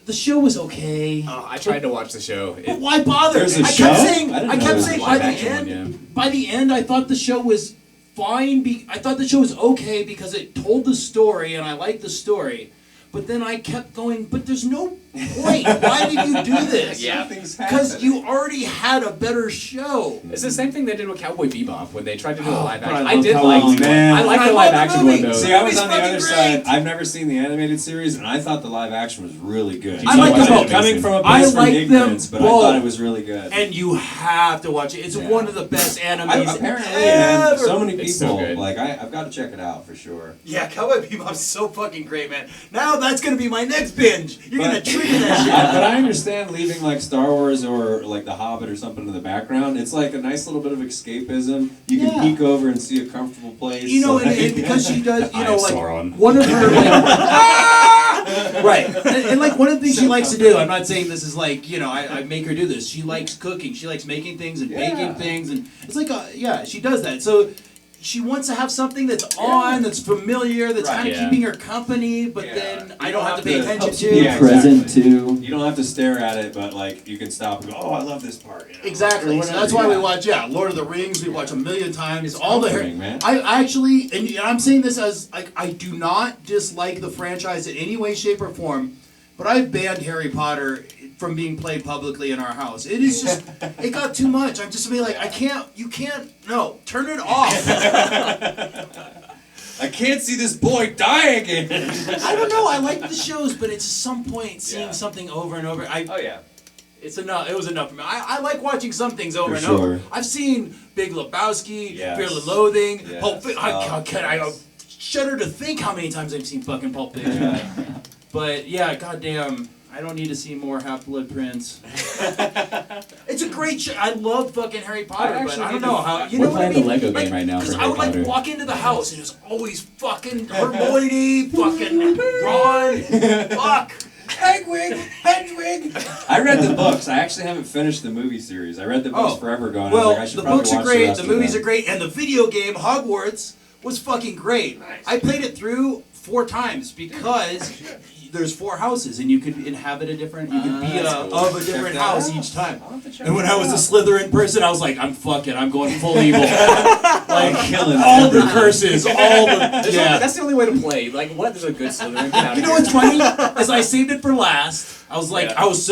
The show was okay. I tried to watch the show. But why bother? There's a I show? kept saying, I didn't I know kept there was saying a by the live-action end, one, by the end, I thought the show was fine. I thought the show was okay because it told the story and I liked the story. But then I kept going, but there's no point. Why did you do this? Yeah. Because you already had a better show. It's the same thing they did with Cowboy Bebop when they tried to do a live but I action. love did Cowboy like Bebop. Man. I like I the love live the action movie. one though. See, I was It's on the fucking other great. side. I've never seen the animated series, and I thought the live action was really good. I like them both. Coming from a I place from like them ignorance, but I both. thought it was really good. And you have to watch it. It's Yeah. one of the best animes Apparently, man, ever. so many It's so people good. like I've got to check it out for sure. Yeah, Cowboy Bebop's so fucking great, man. Now that's gonna be my next binge. You're gonna But- trigger that shit. But I understand leaving like Star Wars or like The Hobbit or something in the background. It's like a nice little bit of escapism. You can Yeah. peek over and see a comfortable place. You know, like- and because she does, I like Sauron. one of her, right, and like one of the things she likes to do. I'm not saying this is like I make her do this. She likes cooking. She likes making things and baking things, and it's like she does that. So she wants to have something that's on, that's familiar, that's Right. kind of Yeah. keeping her company, but Yeah. then I You don't have to pay attention Helps to. you be Yeah, present exactly. too. You don't have to stare at it, but like you can stop and go, "Oh, I love this part." Exactly. Or So whatever, that's why yeah. we watch, Lord of the Rings. We watch a million times. It's All the comforting, man. I actually, and I'm saying this as like I do not dislike the franchise in any way, shape, or form, but I've banned Harry Potter from being played publicly in our house. It is just, it got too much. I'm just being like, no, turn it off. I can't see this boy die again. I don't know. I like the shows, but it's some point seeing Yeah. something over and over. Oh yeah. It's enough. It was enough for me. I like watching some things over For and over. sure. I've seen Big Lebowski, Yes. Fear the Loathing, Yes. Pulp Fiction. Oh, I shudder to think how many times I've seen fucking Pulp Fiction. But yeah, goddamn, I don't need to see more Half-Blood Prince. It's a great show. I love fucking Harry Potter, but actually I don't need know to- how. You We're know what I playing mean? the Lego Like, game right now for 'cause I Harry would like Potter. walk into the house and it was always fucking Hermione, fucking Ron, fuck. Hedwig. I read the books. I actually haven't finished the movie series. I read the books Oh. forever ago, and Well, I was like, I should the probably books are watch great, rest the of movies them. are great, and the video game Hogwarts was fucking great. I played it through 4 times because there's 4 houses and you could inhabit a different, you could be that's of cool. a different that house out. each time. I'll have to check And when that I was a out. Slytherin person, I was like, I'm going full evil. I'm killing all the everything. curses, all the That's the only way to play. Like, what? There's a good Slytherin. Get out You of know here. what's funny? Is I saved it for last. I was like, Yeah. I was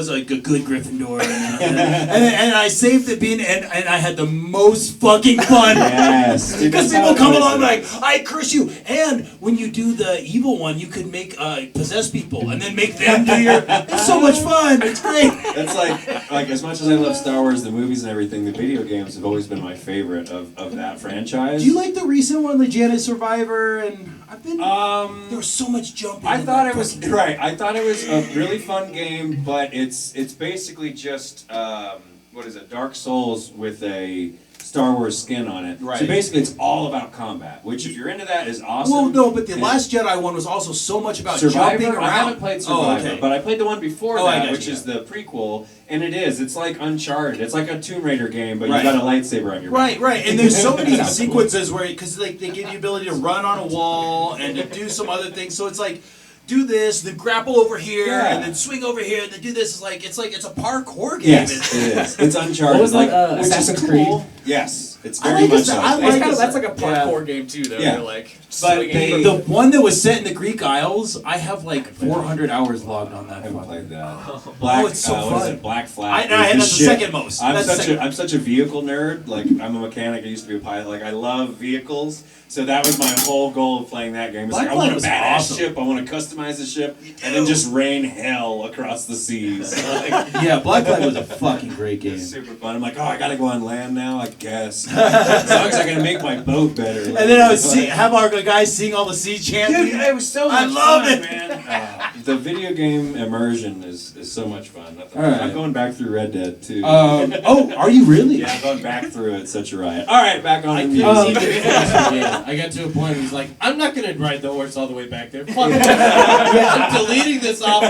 like a good Gryffindor, and I saved it being, and I had the most fucking fun. Yes. dude, Because that's people how come it is. along like, I curse you. And when you do the evil one, you could make possess people and then make them do your. It's so much fun. It's great. That's like as much as I love Star Wars, the movies and everything, the video games have always been my favorite of that franchise. Do you like the recent one, the Janice Survivor? And I've been. There was so much jumping. I in thought that it was fucking- right. I thought it was a really fun game, but it's basically just what is it? Dark Souls with a Star Wars skin on it. Right. So basically, it's all about combat, which if you're into that is awesome. Well, no, but the And Last Jedi one was also so much about Survivor. jumping around. I haven't played Survivor, Oh, okay. but I played the one before Oh, I that, got which you, is the prequel, and it is. It's like Uncharted. It's like a Tomb Raider game, but Right. you got a lightsaber on your Right, right, and there's so many Sounds cool. sequences where, because like they give you the ability to run on a wall and to do some other things. So it's like, do this, then grapple over here, Yeah. and then swing over here, and then do this. It's like it's a parkour game. Yes, It's- it is. It's Uncharted. What was like, that, which is Assassin's cool. Creed? Yes, it's I very like much it. like I that. like it. That's like a Yeah. parkour game too, though. Yeah. You're like But swinging they- from- The one that was set in the Greek Isles, I have like 400 hours logged on I that. haven't fucker. played that. Black, it's so what is fun. it? Black Flag. And is that's the shit. second most. I'm That's such second. I'm such a vehicle nerd. Like I'm a mechanic. I used to be a pilot. Like I love vehicles. So that was my whole goal of playing that game. It's Black like I Flag want a was badass awesome. ship. I want to customize the ship, and do. then just rain hell across the seas. Like, Yeah, Black Flag was a fucking great game. it's super fun. I'm like, oh, I gotta go on land now. I guess. As long as I can make my boat better. And then I would have our guys sing all the sea chants. Dude, it was so much I love fun, it. man. The video game immersion is so much fun. All right. I'm going back through Red Dead too. Oh, are you really? Yeah, I'm going back through it. Such a riot. All right, back on the music. I got to a point where he's like, I'm not gonna ride the horse all the way back there. Fuck it. I'm deleting this off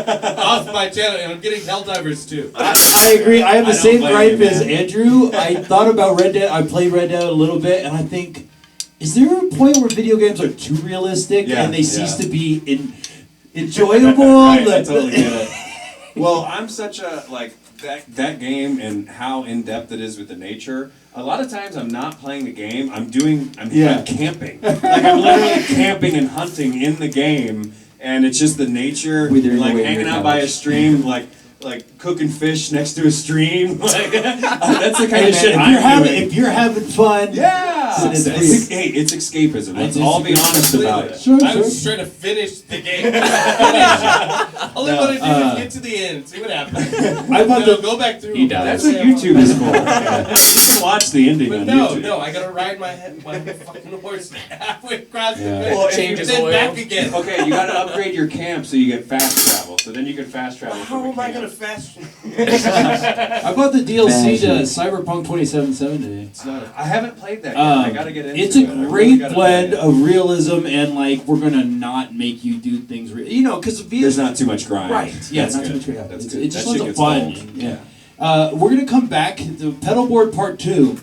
my channel, and I'm getting Helldivers too. I agree. I have the I don't same blame gripe you, as man. Andrew. I thought about Red Dead. I played Red Dead a little bit, and I think, is there a point where video games are too realistic Yeah, and they cease yeah. to be enjoyable? Right, I totally get it. Well, I'm such a that game and how in depth it is with the nature. A lot of times I'm not playing the game. I'm camping. Like I'm literally camping and hunting in the game, and it's just the nature. Withering Like away in hanging your out by a couch. stream, like cooking fish next to a stream. Like that's the kind Hey, of shit man, I'm doing. if you're having fun, Yeah, It's- it's escapism. Let's all be honest about it. Sure, I sure. was just trying to finish the game. All I want to do is get to the end, see what happens. I want No, the go back through. He does. That's what YouTube is for. You can watch the ending But on no, YouTube. no, I gotta ride my fucking horse halfway across the Yeah. bridge, Well, Change his then oil. back again. Okay, you gotta upgrade your camp so you get fast travel. So then you can fast travel. How from a am I camp. gonna fast? I bought the DLC to Imagine. Cyberpunk 2077 today. It's not. I haven't played that yet. I gotta get into It's it. a I really great gotta blend play it. of realism and like we're gonna not make you do things. Because There's not too much grind. right. Yeah, That's not too good. much grind. That's It's, good. it's just That shit lots of gets fun. old. Yeah. We're gonna come back to Pedalboard Part 2.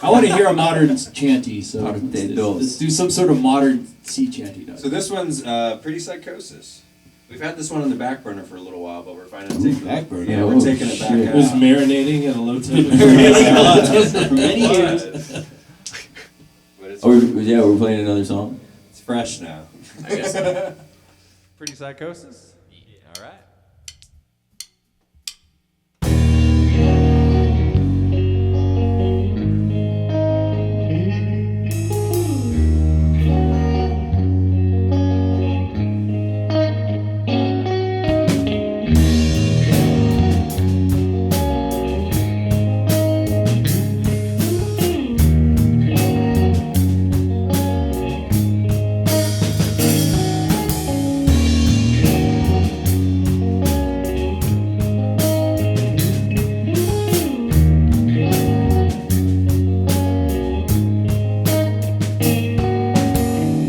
I want to hear a modern chanty, so let's do some sort of modern sea chanty. So this one's Pretty Psychosis. We've had this one on the back burner for a little while, but we're finally taking back burner? Yeah, we're Oh, taking it back shit. It was out. marinating at a low temperature. For many years. But it's, We're playing another song. it's fresh now. I guess. Pretty Psychosis? All right.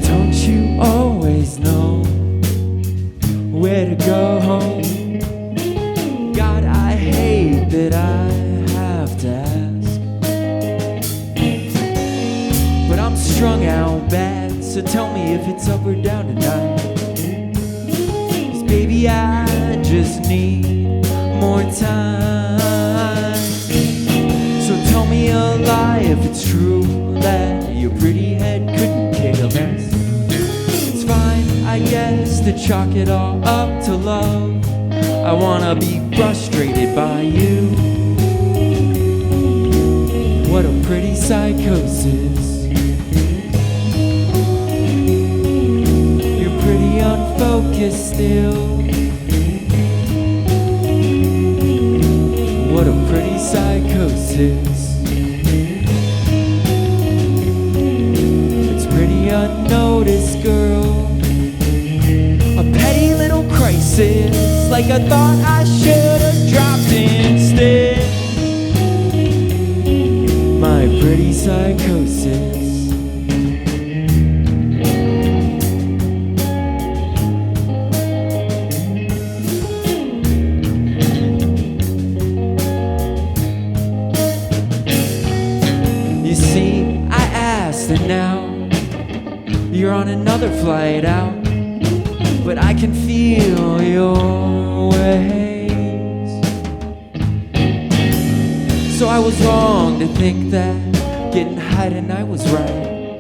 Don't you always know where to go home? God, I hate that I have to ask. But I'm strung out bad, so tell me if it's up or down tonight. 'Cause baby, I just need more time. So tell me a lie if it's true that your pretty head couldn't care less. It's fine, I guess, to chalk it all up to love. I wanna be frustrated by you. What a pretty psychosis. You're pretty unfocused still. What a pretty psychosis. It's pretty unnoticed, girl. A petty little crisis, like I thought I should have dropped instead. My pretty psychosis. You see, I asked and now you're on another flight out, but I can feel your ways. So I was wrong to think that getting high tonight was right.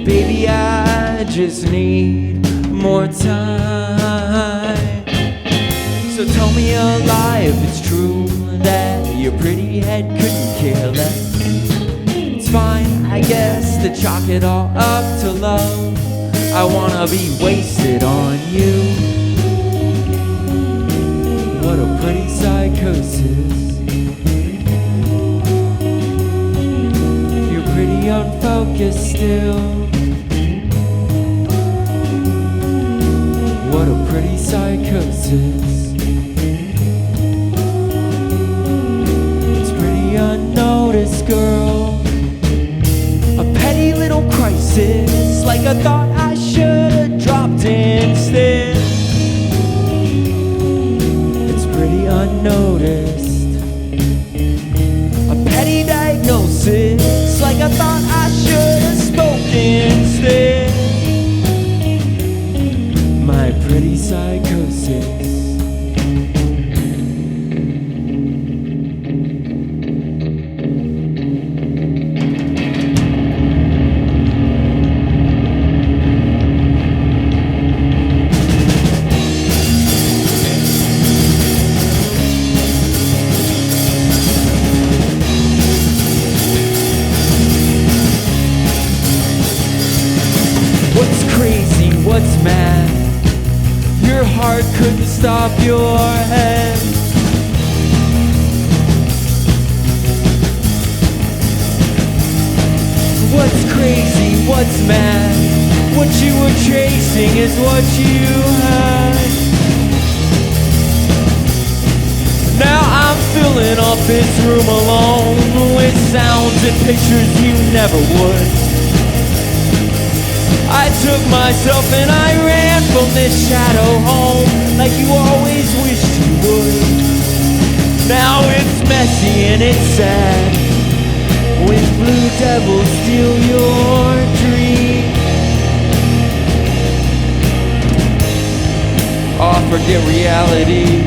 Baby, I just need more time. So tell me a lie if it's true that your pretty head couldn't care less. It's fine, I guess, to chalk it all up to love. I wanna be wasted on you. What a pretty psychosis. focus still. What a pretty psychosis. It's pretty unnoticed, girl. A petty little crisis, like I thought I should've dropped instead. It's pretty unnoticed. A petty diagnosis, like I thought I should've spoken instead. My pretty psychosis. What's crazy, what's mad? Your heart couldn't stop your head. What's crazy, what's mad? What you were chasing is what you had. Now I'm filling up this room alone with sounds and pictures you never would. I took myself and I ran from this shadow home like you always wished you would. Now it's messy and it's sad when blue devils steal your dream. Oh, forget reality.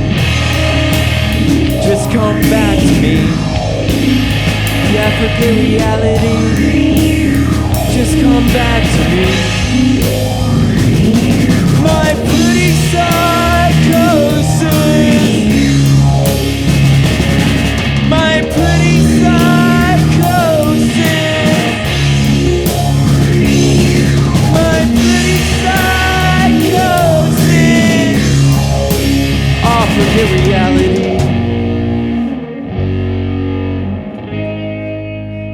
Just come back to me. Yeah, forget reality. Just come back to me. My pretty psychosis. My pretty psychosis. My pretty psychosis. Oh, forget reality.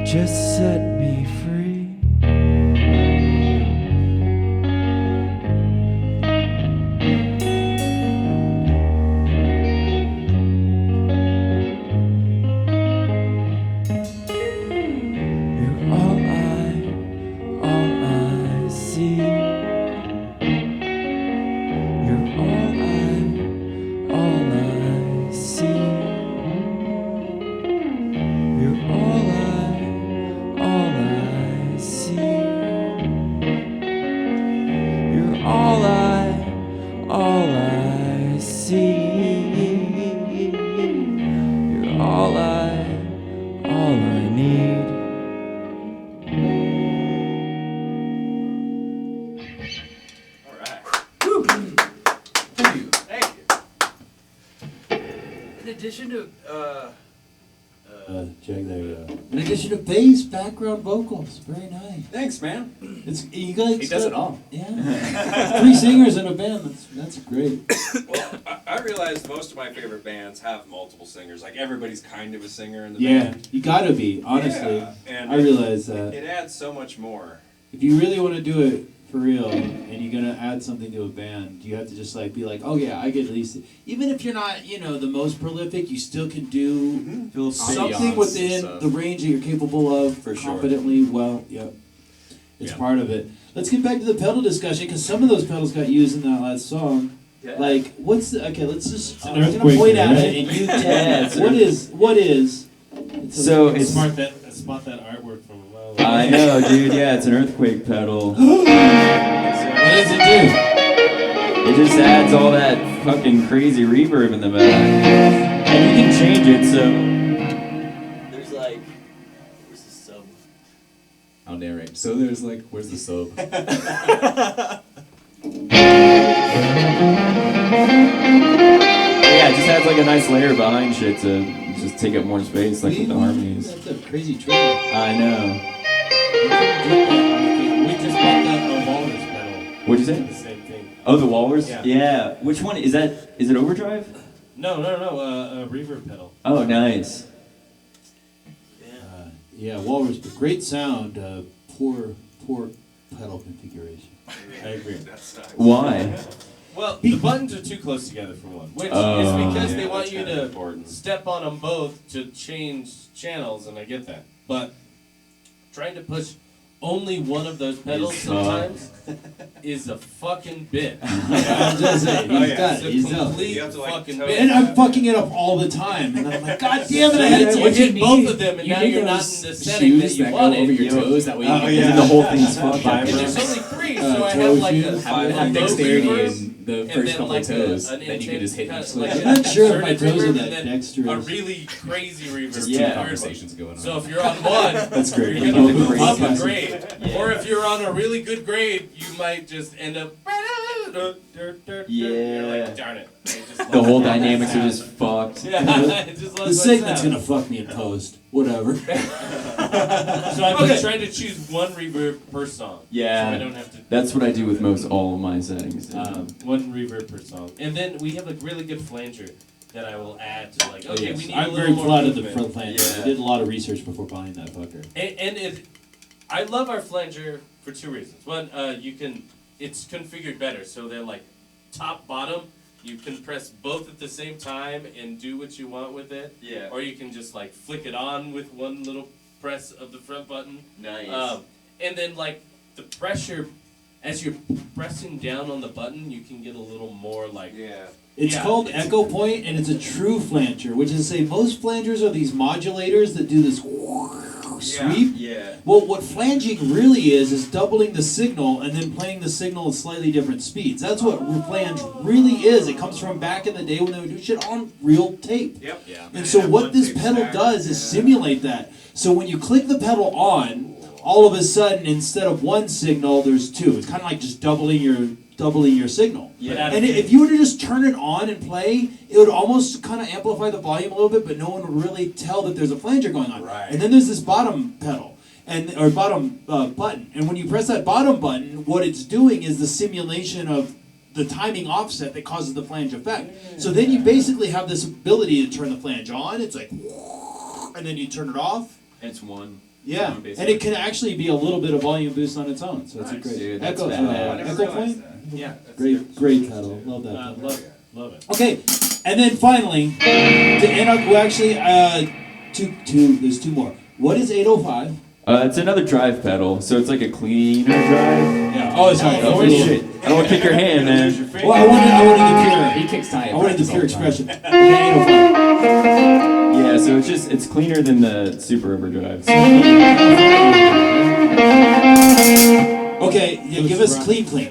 Just set me free. You're all I see. You're all I see. You're all I see. You're all I see. You're all I need. All right. Thank you. Thank you. In addition to Check there you go. in addition to bass, background vocals, very nice. Thanks, man. It's you guys. He does it all. Yeah, 3 singers in a band. That's great. Well, I realized most of my favorite bands have multiple singers. Like everybody's kind of a singer in the Yeah, band. you gotta be honestly. Yeah, and I realize that it adds so much more. if you really want to do it for real and you're gonna add something to a band, you have to just like be like, oh yeah, I get at least even if you're not the most prolific, you still can do something Ambiance within and stuff. the range that you're capable of For sure. confidently. Well, yep, it's Yeah. part of it. Let's get back to the pedal discussion because some of those pedals got used in that last song. Yeah. Like, what's the okay? Let's just. an I'm gonna earthquake point there, at right? it and you tell Yeah, me it's what is. So it's. Spot that artwork from a while ago. I know, dude. Yeah, it's an earthquake pedal. What does it do? It just adds all that fucking crazy reverb in the back, and you can change it. So there's like, where's the sub? I'll narrate. So there's like, where's the sub? Yeah, it just adds like a nice layer behind shit to just take up more space, like with the harmonies. That's a crazy trick. I know. We just bought that Walrus pedal. What'd you say? The same thing. Oh, the Walrus? Yeah. Which one is that? Is it overdrive? No, a reverb pedal. Oh, nice. Yeah, Walrus, great sound. poor pedal configuration. I agree. Why? Well, the buttons are too close together for one, which is because they want you to step on them both to change channels, and I get that. But trying to push only one of those pedals sometimes is a fucking bit. I'm just saying, he's got it. It's He's a up. complete You have to, like, fucking toe- bit. And I'm fucking it up all the time, and I'm like, God damn it! I had You to hit both need- of them, and You now need you're not those in the setting that shoes you that go wanted. over your toes. That way you Oh, can yeah. And the whole thing's fucked up. And there's only three, so I toe have like shoes. a have low dexterity reverse, in the and first then couple like toes. an Then you can just hit intense each kind of switch. I'm not sure if my concerted toes are reverb, that and then dexterous. a really crazy reverb. Just Yeah. two Where- conversations going on. So if you're on one, That's great. you're gonna Both move great up a guys. grade. Yeah. Or if you're on a really good grade, you might just end up. You're like, darn it. It just The lets whole that dynamics are sound. just fucked. Yeah, it just The lets that segment's sound. gonna fuck me in post. Whatever. So I've been Okay. trying to choose one reverb per song. Yeah. So I don't have to. That's what I do with most all of my settings. One reverb per song. And then we have a really good flanger that I will add to like, okay, we need a I'm little very more proud of the movement. front flanger. Yeah. I did a lot of research before buying that fucker. And I love our flanger for two reasons. One, it's configured better, so they're like top, bottom. You can press both at the same time and do what you want with it. Yeah. Or you can just like flick it on with one little press of the front button. Nice. And then like the pressure, as you're pressing down on the button, you can get a little more like. Yeah. It's Yeah, called it's- Echo Point, and it's a true flanger, which is to say most flangers are these modulators that do this sweep. Yeah. Well, what flanging really is doubling the signal and then playing the signal at slightly different speeds. That's what flange really is. It comes from back in the day when they would do shit on real tape. Yep. Yeah. And so what this pedal does is simulate that. So when you click the pedal on, all of a sudden instead of one signal, there's two. It's kind of like just doubling your signal. Yeah. And if you were to just turn it on and play, it would almost kind of amplify the volume a little bit, but no one would really tell that there's a flanger going on. Right. And then there's this bottom pedal, or bottom button. And when you press that bottom button, what it's doing is the simulation of the timing offset that causes the flange effect. So then you basically have this ability to turn the flange on. It's like, and then you turn it off. It's one. Yeah, One, and basically. it can actually be a little bit of volume boost on its own. So it's a great Dude, that's Echo. badass. Echo Point. Yeah. Great pedal. Love that. Pedal. Love it. Okay, and then finally, to end up, we actually two. There's two more. What is 805? It's another drive pedal, so it's like a cleaner drive. Yeah. Oh, sorry. Oh, shit. I don't want to kick your hand, man. Well, I wanted the pure. He kicks tie. I wanted the pure expression. Okay, 805. Yeah, so it's cleaner than the Super Overdrive. Okay, yeah, give us clean. Clean.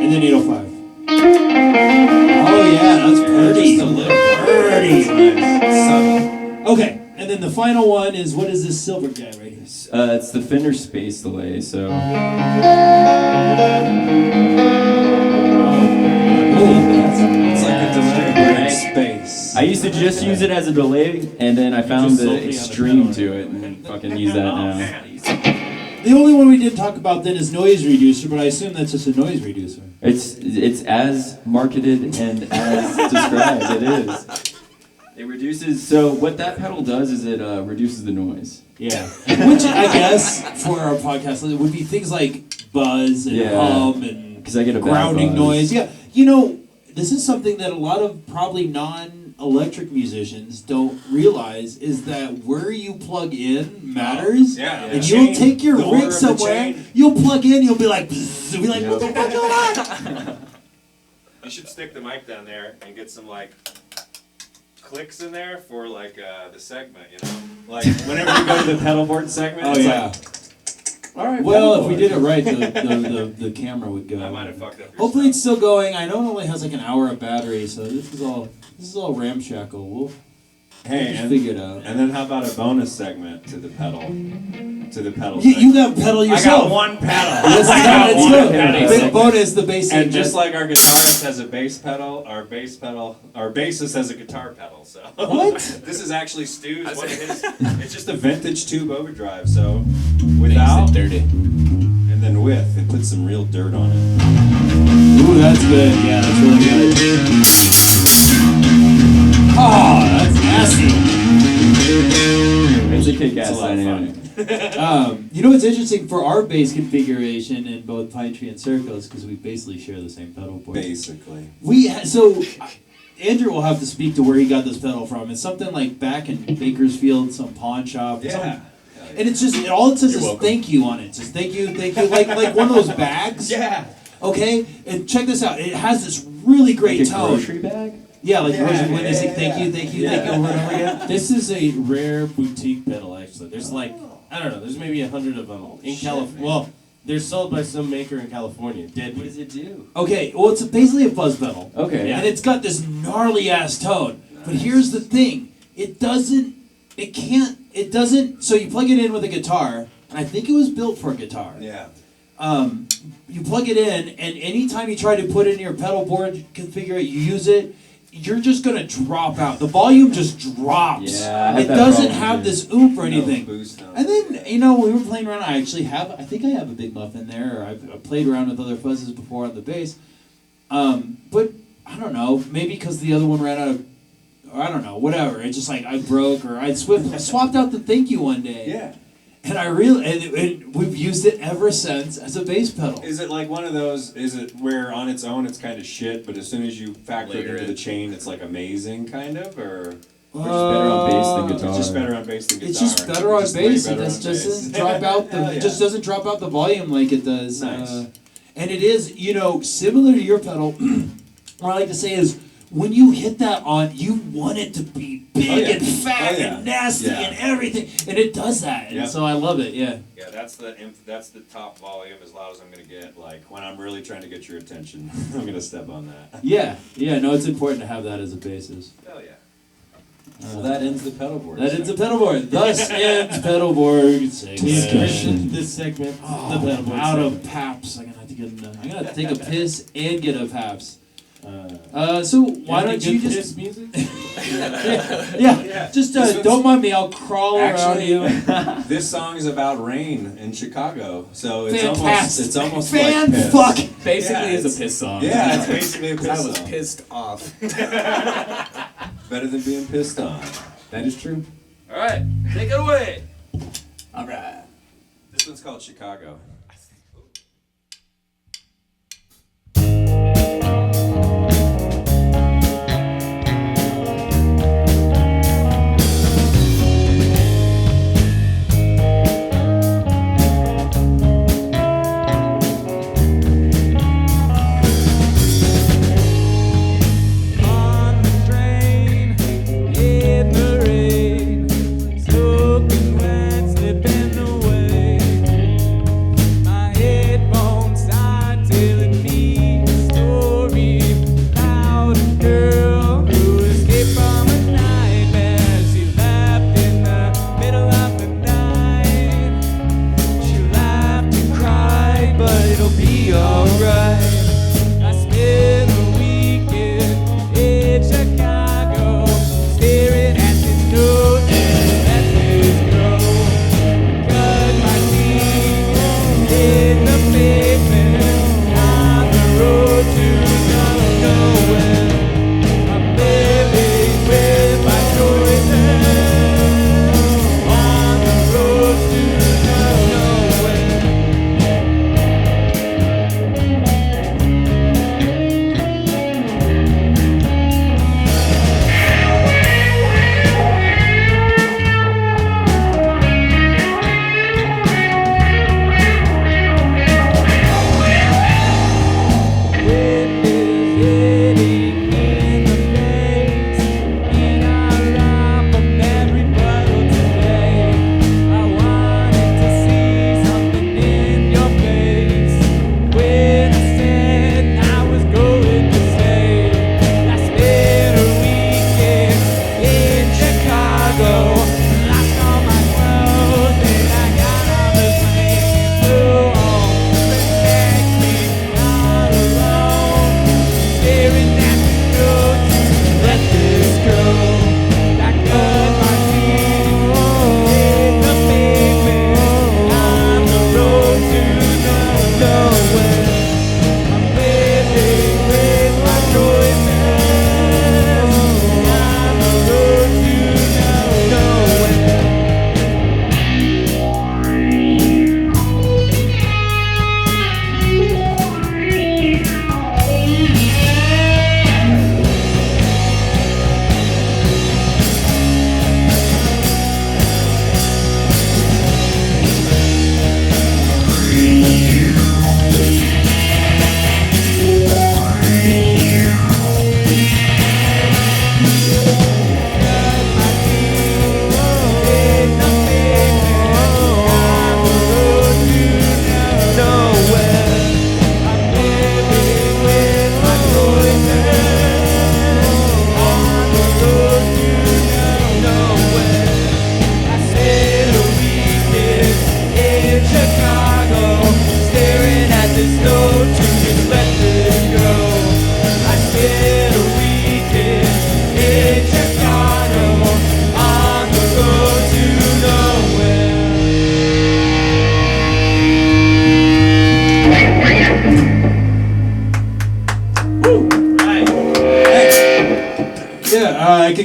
And then 805. Oh yeah, that's pretty. Just a little Pretty. Subtle. Okay, and then the final one is, what is this silver guy right here? It's the Fender Space Delay, so. It's like a delay in space. I used to just use it as a delay, and then I found just sold the me on the extreme pedal. to it, and fucking use that now. The only one we didn't talk about then is noise reducer, but I assume that's just a noise reducer. It's as marketed and as described. It is. It reduces. So what that pedal does is it reduces the noise. Yeah. Which I guess for our podcast it would be things like buzz and Yeah. hum and Because I get a bad grounding buzz. noise. Yeah. You know, this is something that a lot of probably non-electric musicians don't realize is that where you plug in matters. Yeah. And the you'll chain, take your the order rig of the somewhere, chain. you'll plug in, you'll be like, bzzz, you'll be like, what the fuck going on? You should stick the mic down there and get some like clicks in there for like the segment, you know? Like whenever you go to the pedal board segment, Oh it's yeah. like, all right. Well, pedal if we board. did it right, the camera would go. I might have fucked up your Hopefully it's stuff. still going. I know it only has like an hour of battery, so this is all ramshackle. We'll Hey, just and, figure it out. and then how about a bonus segment to the pedal? To the pedal. You got pedal I yourself. got one pedal. Let's I got let's one go. pedal. Big bonus, the bass. And just like our guitarist has a bass pedal, our bassist has a guitar pedal. So What? This is actually Stu's. One of his. It's just a vintage tube overdrive. So without Makes it dirty. and then with, it puts some real dirt on it. Ooh, that's good. Yeah, that's really good. Oh, that's nasty. That's a lot of fun. You know what's interesting for our bass configuration in both Pine Tree and Circles, because we basically share the same pedal board. Basically. Andrew will have to speak to where he got this pedal from. It's something like back in Bakersfield, some pawn shop. Yeah. And it's just all it says You're is welcome. thank you on it. Just thank you, like one of those bags. Yeah. Okay, and check this out. It has this really great Like a tone. grocery bag? Yeah, like Yeah, grocery when they say yeah, thank you, yeah. thank you, thank you over and over again. This is a rare boutique pedal, actually. There's like, I don't know, there's maybe 100 of them in California. Well, they're sold by some maker in California. Dead. What does it do? Okay, well it's basically a fuzz pedal. Okay. And it's got this gnarly ass tone. But here's the thing. It doesn't, so you plug it in with a guitar, and I think it was built for a guitar. Yeah. You plug it in, and anytime you try to put it in your pedal board configure it, you use it, you're just gonna drop out. The volume just drops. Yeah, I have it that doesn't problem, have too. this oomph or No anything. boost on And it. then, we were playing around. I think I have a big muff in there, or I've played around with other fuzzes before on the bass. But I don't know, maybe because the other one ran out of, or I don't know, whatever. It's just like I broke, or I swapped out the thank you one day. Yeah. And and we've used it ever since as a bass pedal. Is it like one of those? Is it where on its own it's kind of shit, but as soon as you factor it Layer into it. the chain, it's like amazing, kind of, or Or just better on bass than it's guitar? just better on bass than guitar. It's just better on Just way bass. It better just on bass. doesn't drop out Hell the yeah. just doesn't drop out the volume like it does. Nice. And it is, similar to your pedal. What I like to say is, when you hit that on, you want it to be big Oh, yeah. and fat Oh, yeah. and nasty Yeah. and everything, and it does that. And Yep. so I love it. Yeah. Yeah, that's the top volume as loud as I'm gonna get. Like when I'm really trying to get your attention, I'm gonna step on that. Yeah. Yeah. No, it's important to have that as a bassist. Hell yeah. Well, that ends the pedal board. That ends a pedal board. Thus ends pedal board segment. This segment, the Oh, pedal board out of segment. Paps. I'm gonna have to take a piss and get a Paps. So why don't you just piss music? yeah, just This one's- don't mind me. I'll crawl around Actually, you. this song is about rain in Chicago, so it's Fantastic. almost Fan like piss. fuck. Basically, Yeah, is it's- a piss song. Yeah, it's basically a 'Cause piss I was song. pissed off. Better than being pissed on. That is true. All right, take it away. All right. This one's called Chicago. On the train, in the rain, soaking wet, slipping away.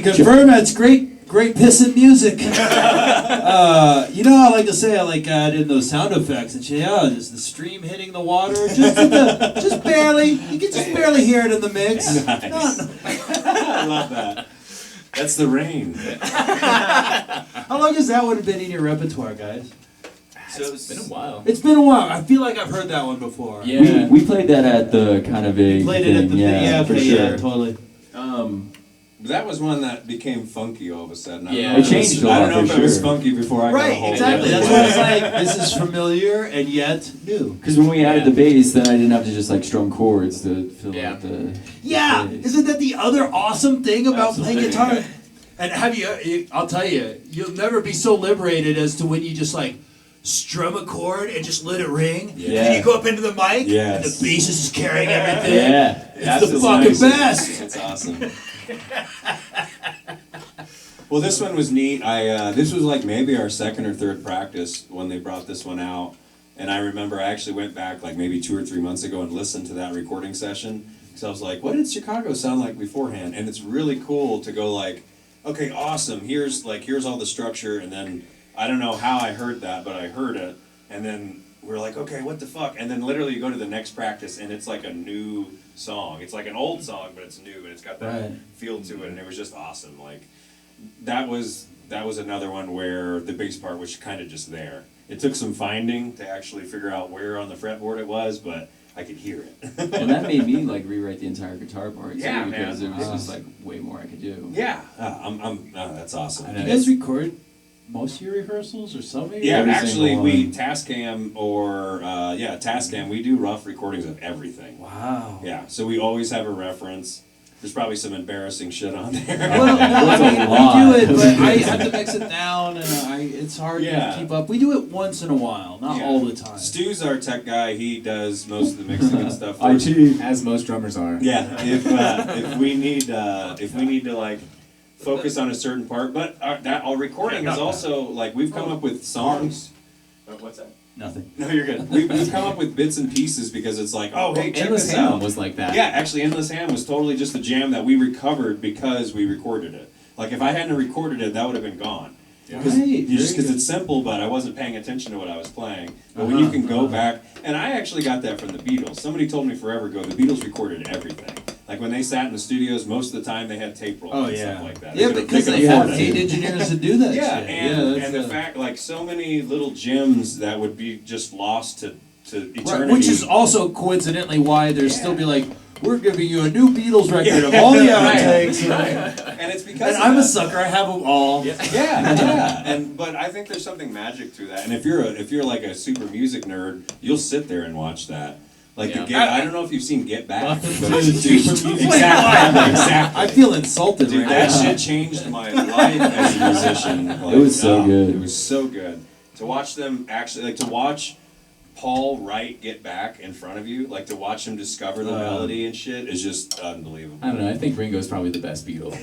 can confirm that's great pissing music. I like to say I like adding those sound effects and shit. Yeah, just the stream hitting the water, just barely. You can just barely hear it in the mix. Nice. I love that. That's the rain. How long has that one been in your repertoire, guys? It's been a while. It's been a while. I feel like I've heard that one before. Yeah. We played that at the kind of big Played thing. it at the for okay, sure. yeah, totally. That was one that became funky all of a sudden. Yeah. I It changed a I lot don't know for if it was sure. funky before I got a Right, hold exactly. of it. That's why it's like this is familiar and yet new. Because when we added the bass, then I didn't have to just like strum chords to fill out the. Yeah, bass. isn't that the other awesome thing about playing Absolutely. guitar? And I'll tell you, you'll never be so liberated as to when you just like strum a chord and just let it ring. Yeah. And you go up into the mic and Yes. the bass is just carrying everything. Yeah. It's the fucking best. It's awesome. Well, this one was neat. This was like maybe our second or third practice when they brought this one out. And I remember I actually went back like maybe 2 or 3 months ago and listened to that recording session. Because I was like, what did Chicago sound like beforehand? And it's really cool to go like, okay, awesome. Here's all the structure. And then I don't know how I heard that, but I heard it. And then we're like, okay, what the fuck? And then literally you go to the next practice and it's like a new song. It's like an old song, but it's new and it's got that Right. feel to it. And it was just awesome. Like that was another one where the bass part was kind of just there. It took some finding to actually figure out where on the fretboard it was, but I could hear it. Well, that made me like rewrite the entire guitar part too, Yeah, because man. it was just like way more I could do. Yeah, that's awesome. You guys record most of your rehearsals or some of your Yeah, Every actually, single we one. Tascam or Tascam. We do rough recordings of everything. Wow. Yeah, so we always have a reference. There's probably some embarrassing shit on there. Well, no, That's I a mean, lot. we do it, but I have to mix it down, and it's hard Yeah. to keep up. We do it once in a while, not Yeah. all the time. Stu's our tech guy. He does most of the mixing and stuff. for us. IT. As most drummers are. Yeah, if we need to like focus on a certain part, but our recording is also like we've come up with songs. What's that? Nothing. No, you're good. We've come up with bits and pieces because it's like, oh, hey, check Endless this Ham out. was like that. Yeah, actually, Endless Ham was totally just a jam that we recovered because we recorded it. Like if I hadn't recorded it, that would have been gone. Because Right, just very because it's simple, but I wasn't paying attention to what I was playing. But when you can go back, and I actually got that from the Beatles. Somebody told me forever ago the Beatles recorded everything. Like when they sat in the studios, most of the time they had tape rolls Oh and yeah. stuff like that. Yeah, could- because could they afford have it. 8 engineers to do that Yeah, shit. and that's the fact, like so many little gems that would be just lost to eternity. right, which is also coincidentally why there's still be like, we're giving you a new Beatles record Yeah. of all the Right. outtakes. and it's because And of I'm a that. sucker. I have them all. Yeah. But I think there's something magic to that. And if you're like a super music nerd, you'll sit there and watch that. Like Yeah. I don't know if you've seen Get Back. Nothing but to do with super music. Exactly. I feel insulted Dude, right that now. shit changed my life as a musician. Like, It was so good. It was so good. To watch them actually, like to watch Paul write Get Back in front of you, like to watch him discover the melody and shit is just unbelievable. I don't know. I think Ringo's probably the best Beatle.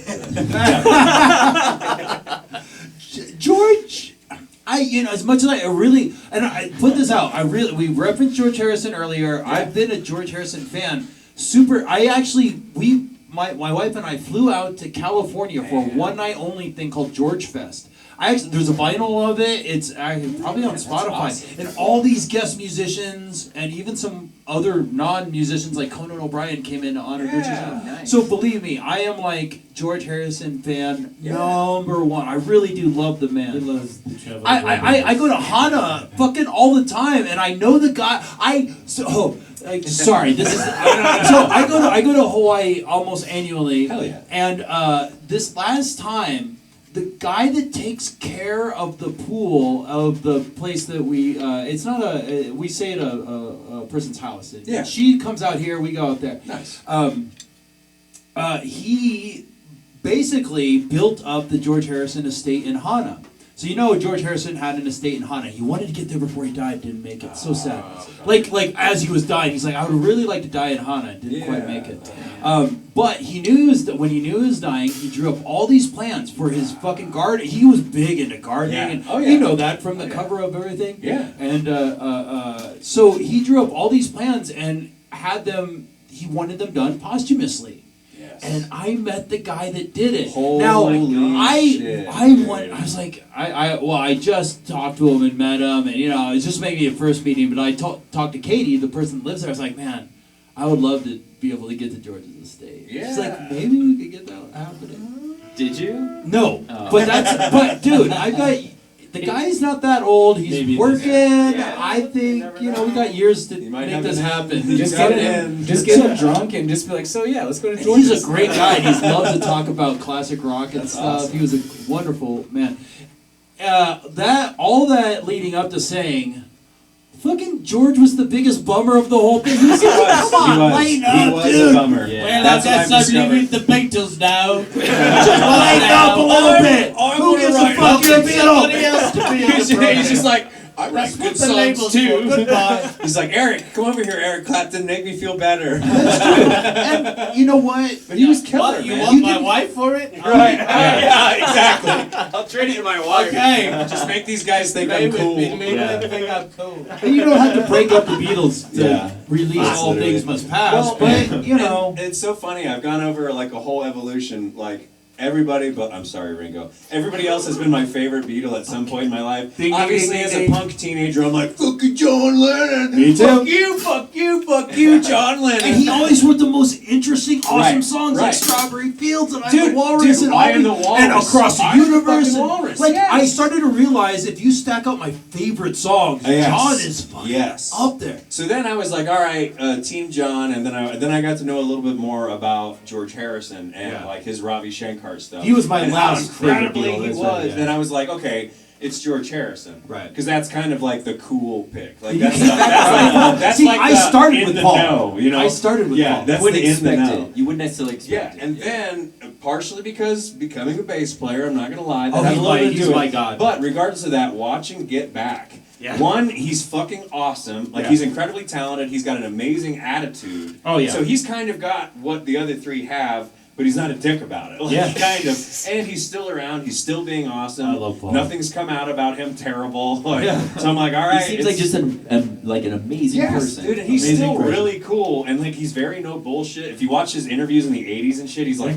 George, as much as I really, and I put this out, we referenced George Harrison earlier. Yeah. I've been a George Harrison fan. My wife and I flew out to California for a one night only thing called George Fest. There's a vinyl of it. It's probably on Spotify. awesome. And all these guest musicians and even some other non-musicians like Conan O'Brien came in to honor George Harrison. Nice. So believe me, I am like George Harrison fan number one. I really do love the man. He loves the travel. I go to Hana fucking all the time, and I know the guy. Sorry, this is. So I go to Hawaii almost annually. Hell yeah. And this last time, the guy that takes care of the pool of the place that it's not we stay at a person's house. Yeah. She comes out here, we go out there. Nice. He basically built up the George Harrison estate in Hana. So George Harrison had an estate in Hana. He wanted to get there before he died, didn't make it. So sad. Like as he was dying, he's like, I would really like to die in Hana. Didn't quite make it. But he knew when he knew he was dying, he drew up all these plans for his fucking garden. He was big into gardening, Yeah. and Oh, yeah. you know that from the cover of everything. Yeah. And so he drew up all these plans and had them. He wanted them done posthumously. Yeah. Yes. and I met the guy that did it. Holy now shit, I dude. was like I just talked to him and met him, and it was just maybe a first meeting, but I talked to Katie, the person that lives there. I was like, man, I would love to be able to get to George's estate. She's like, Yeah. maybe we could get that happening. Did you? No, Oh. but dude, I got. The guy's not that old. He's Maybe working. Yeah. I think never we know. got years to He might make have this an happen. end. Just got get it him, in. just get him drunk and just be like, so yeah, let's go to George's. He's a great guy. He loves to talk about classic rock and That's stuff. awesome. He was a wonderful man. All that leading up to saying, fucking George was the biggest bummer of the whole thing. He was like, come on, lighten He up, was dude. a bummer. Yeah. Well, That's I what guess I've I'm leaving discovered. the Beatles now. Just lighten up a little bit. Who gives a fuck? You're Somebody Beatle. else to be He's, he's just like, I write That's good what the songs label's too. for. Goodbye. He's like, Eric, come over here, Eric Clapton, make me feel better. And you know what? But he was killer, What, you man. want my wife for it? Right? Yeah, exactly. I'll trade it to my wife. Okay. Just make these guys think Maybe I'm cool. maybe Yeah. they think I'm cool. And you don't have to break up the Beatles to Yeah. release All Literally. Things Must Pass, Well, but and it's so funny. I've gone over like a whole evolution. Like everybody, but I'm sorry, Ringo. Everybody else has been my favorite Beatle at some point in my life. Ding, ding, Obviously, ding, as ding. a punk teenager, I'm like, fucking John Lennon. Me too. Fuck you, fuck you, fuck you, John Lennon. And he always wrote the most interesting, awesome Right, songs right. like Strawberry Fields and I'm Dude, the Walrus dude, and I all Am the- the Walrus. and Across the I'm the Universe. fucking and, Walrus, like yes. I started to realize if you stack up my favorite songs, Yes. John is fucking Yes. up there. So then I was like, all right, Team John, and then I got to know a little bit more about George Harrison and Yeah. like his Ravi Shankar stuff. He was my and last how incredibly favorite Beatle, he that's was. right, yeah. And I was like, okay, it's George Harrison, Right. Because that's kind of like the cool pick. Like Yeah. that's See, like I the started in with the Paul. know, you know. I started with yeah, Paul. that's Wouldn't the in the expect know. it. You wouldn't necessarily Yeah, expect it. and then partially because becoming a bass player, I'm not gonna lie, that Oh, had a he's little my- bit to he's do it. my god. But regardless of that, watching Get Back. Yeah. One, he's fucking awesome. Like Yeah. he's incredibly talented. He's got an amazing attitude. Oh, yeah. So he's kind of got what the other three have, but he's not a dick about it. Like, Yeah. kind of. And he's still around. He's still being awesome. I love Paul. Nothing's come out about him terrible. Like, Yeah. So I'm like, all right. He seems like it's- just an amazing Yes, person. dude, and he's Amazing still person. really cool, and like he's very no bullshit. If you watch his interviews in the '80s and shit, he's like,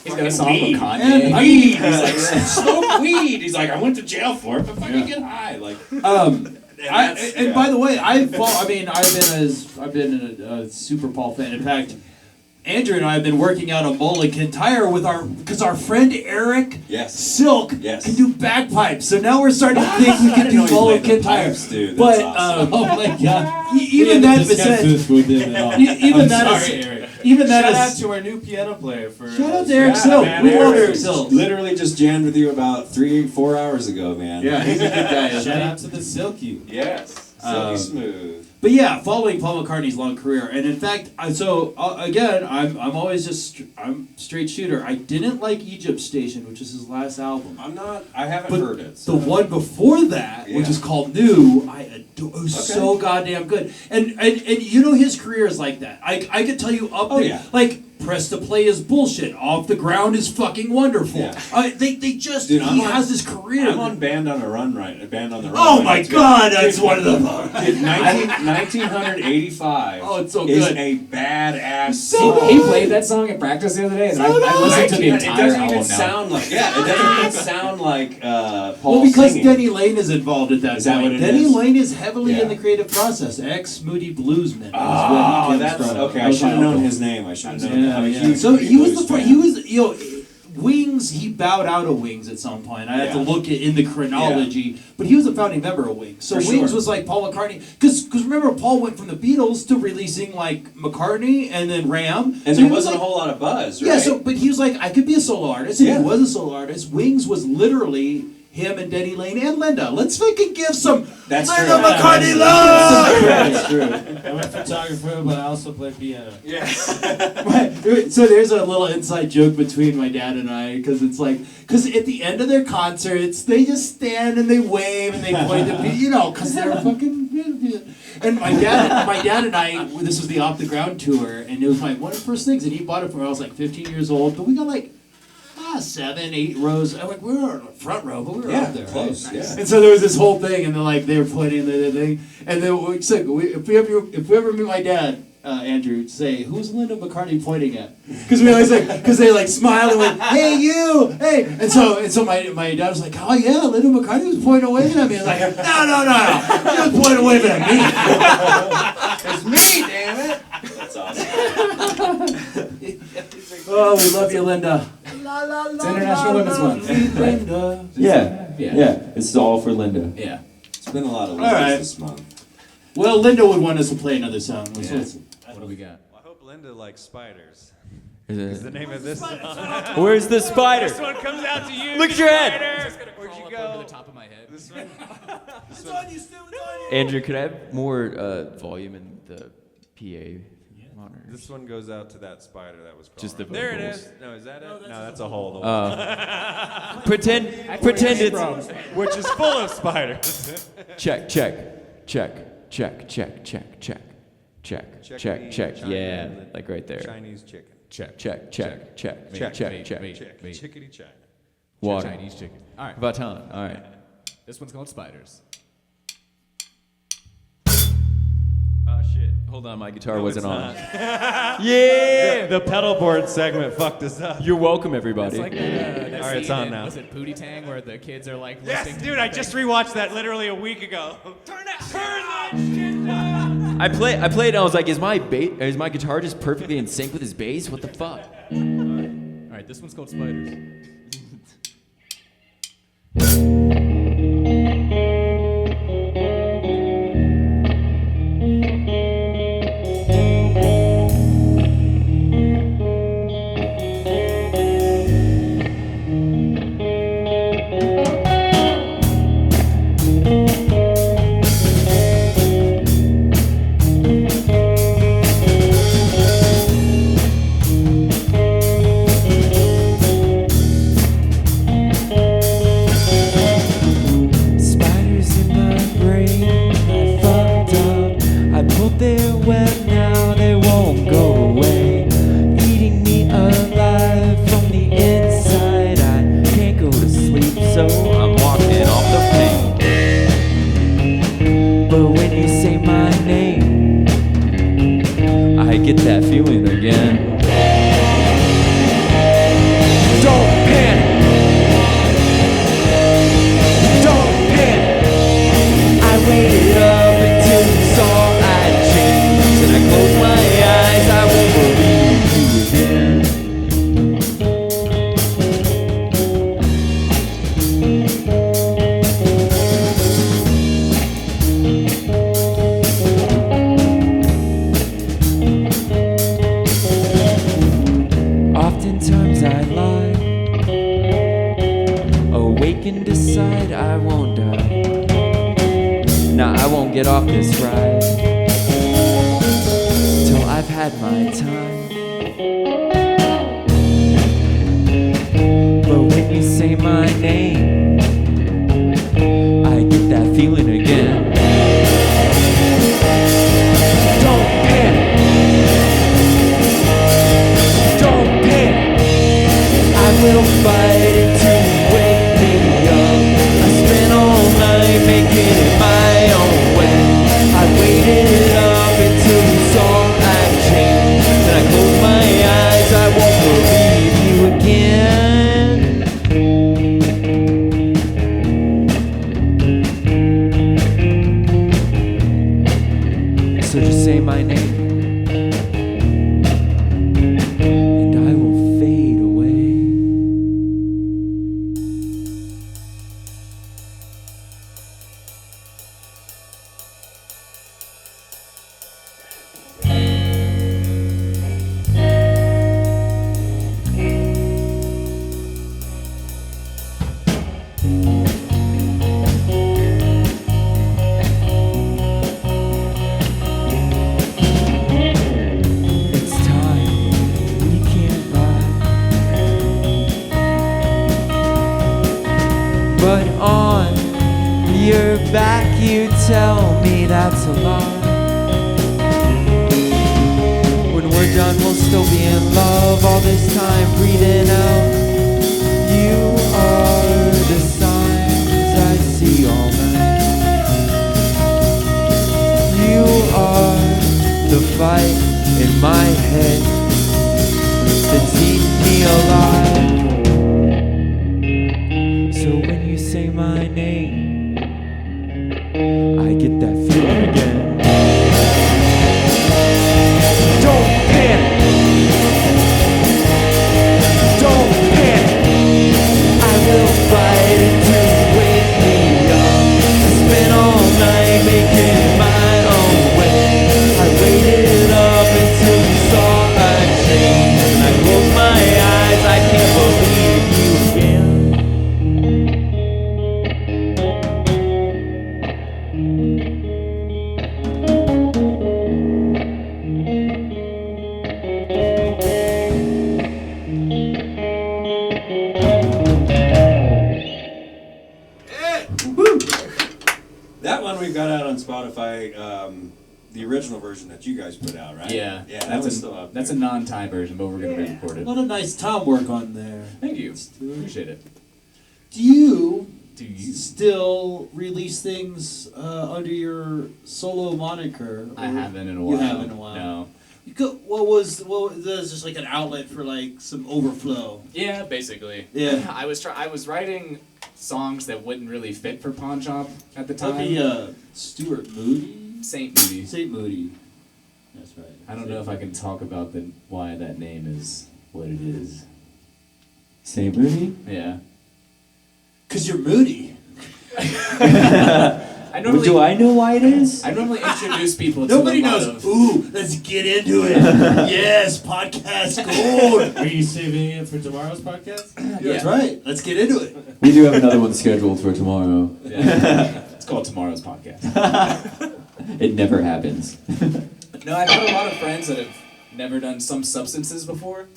He's got a fucking song with weed. Kanye. And Weed. He's like, smoke weed. He's like, I went to jail for it, but fucking Yeah. get high. Like, And by the way, I've been a super Paul fan. In fact, Andrew and I have been working out a Mulligan tire with because our friend Eric yes. Silk Yes. can do bagpipes. So now we're starting to think we I can didn't do know he played the Mulligan pipes, tires. dude. But That's awesome. Oh my god. even that said, this with him at all. even I'm that sorry, is Eric. even that Shout out is. to our new piano player for. Shout out to Eric Yeah, Silk. man, We love Eric Eric Silk. Literally just jammed with you about 3-4 hours ago, man. Yeah, he's a good guy. isn't Shout he? out to the Silky. Yes. Silky smooth. But yeah, following Paul McCartney's long career, and in fact, again, I'm always I'm straight shooter. I didn't like Egypt Station, which is his last album. I haven't But heard it. the one before that, which Yeah. is called New, I adore. It was Okay. so goddamn good. And you know his career is like that. I could tell you up Oh, there, yeah. like Press to Play is bullshit. Off the Ground is fucking wonderful. Yeah. They just Dude, he I'm on- has this career. I'm on Band on the Run right. Band on the Run. Oh right my now, too. god, that's one of the. Dude, 1985 Oh, it's so is good. a badass He, song. he played that song at practice the other day, and I listened to the It entire doesn't album even now. sound like, yeah, it doesn't even sound like Paul Well, because singing. Denny Lane is involved at that Is that point. what it Denny is? Lane is heavily Yeah. in the creative process. Ex-Moody Bluesman. is Oh, what he that's comes from. okay. That I was should have my known uncle. his name. I should have known. Yeah, I'm a yeah. huge So he was Blues the fan. he was Wings. He bowed out of Wings at some point. I had to Yeah. look in the chronology, but he was a founding member of Wings. So For Wings sure. was like Paul McCartney, because remember Paul went from the Beatles to releasing like McCartney and then Ram, And so there he was wasn't like, a whole lot of buzz, right? yeah. So but he was like, I could be a solo artist, and Yeah. he was a solo artist. Wings was literally him and Denny Lane and Linda. Let's fucking give some That's Linda true. McCartney love. That's true. I'm a photographer, but I also play piano. Yes. So there's a little inside joke between my dad and I, because it's like, because at the end of their concerts, they just stand and they wave and they point to me, because they're fucking. And my dad and I, this was the Off the Ground tour, and it was one of the first things, and he bought it when I was like 15 years old, but we got like 7, 8 rows. Like we were in the front row, but we were Yeah, up there. close, Right? yeah. And so there was this whole thing, and then like they were pointing the thing, and then we said, if we ever meet my dad, Andrew say, "Who's Linda McCartney pointing at?" Because we always because they smiled and went, "Hey you, hey!" And so my dad was like, "Oh yeah, Linda McCartney was pointing away at me." I was like, "No, she was pointing away at me. It's me, damn it." That's awesome. Oh, we love you, Linda. It's International Women's Month. Linda. Yeah. It's all for Linda. Yeah. It's been a lot of All right. ladies this month. Well, Linda would want us to play another song. Let's listen. What do we got? Well, I hope Linda likes spiders. Is Is the it? name of this song. Where's the spider? This one comes out to you. Look at your head. Spider. Where'd you Over go? the top of my head. This one. It's on you, Stu. It's on you. Andrew, could I have more volume in the PA monitor? This one goes out to that spider that was crawling. Just the There it vocals. is. No, is that it? No, that's a hole. Pretend it's Which is full of spiders. check. Yeah, like right there. Chinese chicken. Check. Me. Chickadee China. Water. Chinese chicken. All right. Baton. All right. This one's called Spiders. Oh shit. Hold on, my guitar wasn't it's on. not. Yeah. The pedal board segment fucked us up. You're welcome, everybody. It's like that All right, it's scene on in, now. Was it Pootie Tang where the kids are like Yes, listening to dude, I just rewatched that literally a week ago. Turn that shit down. I played and I was like, is my guitar just perfectly in sync with his bass? What the fuck? All right, this one's called Spiders. Spiders in my brain, I fucked up. I pulled their web, now they won't go away. Eating me alive from the inside. I can't go to sleep, so I'm walking off the pain. But when you say my name, I get that feeling again. Don't panic. Don't panic. I waited up until you saw I'd changed. And I closed my eyes, I won't believe you again. Oftentimes I lie, awake and decide I won't die. Nah, I won't get off this ride till I've had my time. But when you say my name, I get that feeling again. Don't panic. Don't panic. I will fight until you wake me up. I spent all night making it my own way. I waited up until you saw I'd changed. Then I closed my eyes, I won't believe you again. So just say my name, and I will fade away. It's time, we can't lie. But on your back you tell me that's a lie. When we're done we'll still be in love. All this time breathing out. You are the signs I see all night. You are the fight say my name, I get that feeling again. Don't panic. Don't panic. I will fight until you wake me up. I spent all night making my own way. I waited up until you saw a change. And I closed my eyes, I can't believe you again. That one we've got out on Spotify, the original version that you guys put out, right? Yeah, Yeah, that that's was a still up that's a there. non-Thai version, but we're gonna re-record A it. lot of nice tom work on there. Thank you. Appreciate it. Do you Do you? still release things under your solo moniker? I or- haven't in a You while. haven't in a while. No. You go, what was this just like an outlet for like some overflow? Yeah, basically. Yeah. I was writing songs that wouldn't really fit for Pawnshop at the time. That'd be Stuart Moody? Saint Moody. Saint Moody. That's right. I don't know if I can talk about why that name is what it is. Saint Moody? Yeah. Cause you're moody. I normally Do I know why it is? I normally introduce people to Nobody a lot knows. of Ooh, let's get into it. Yes, podcast gold. Are you saving it for tomorrow's podcast? That's right. Let's get into it. We do have another one scheduled for tomorrow. Yeah. It's called Tomorrow's Podcast. It never happens. No, I've had a lot of friends that have never done some substances before.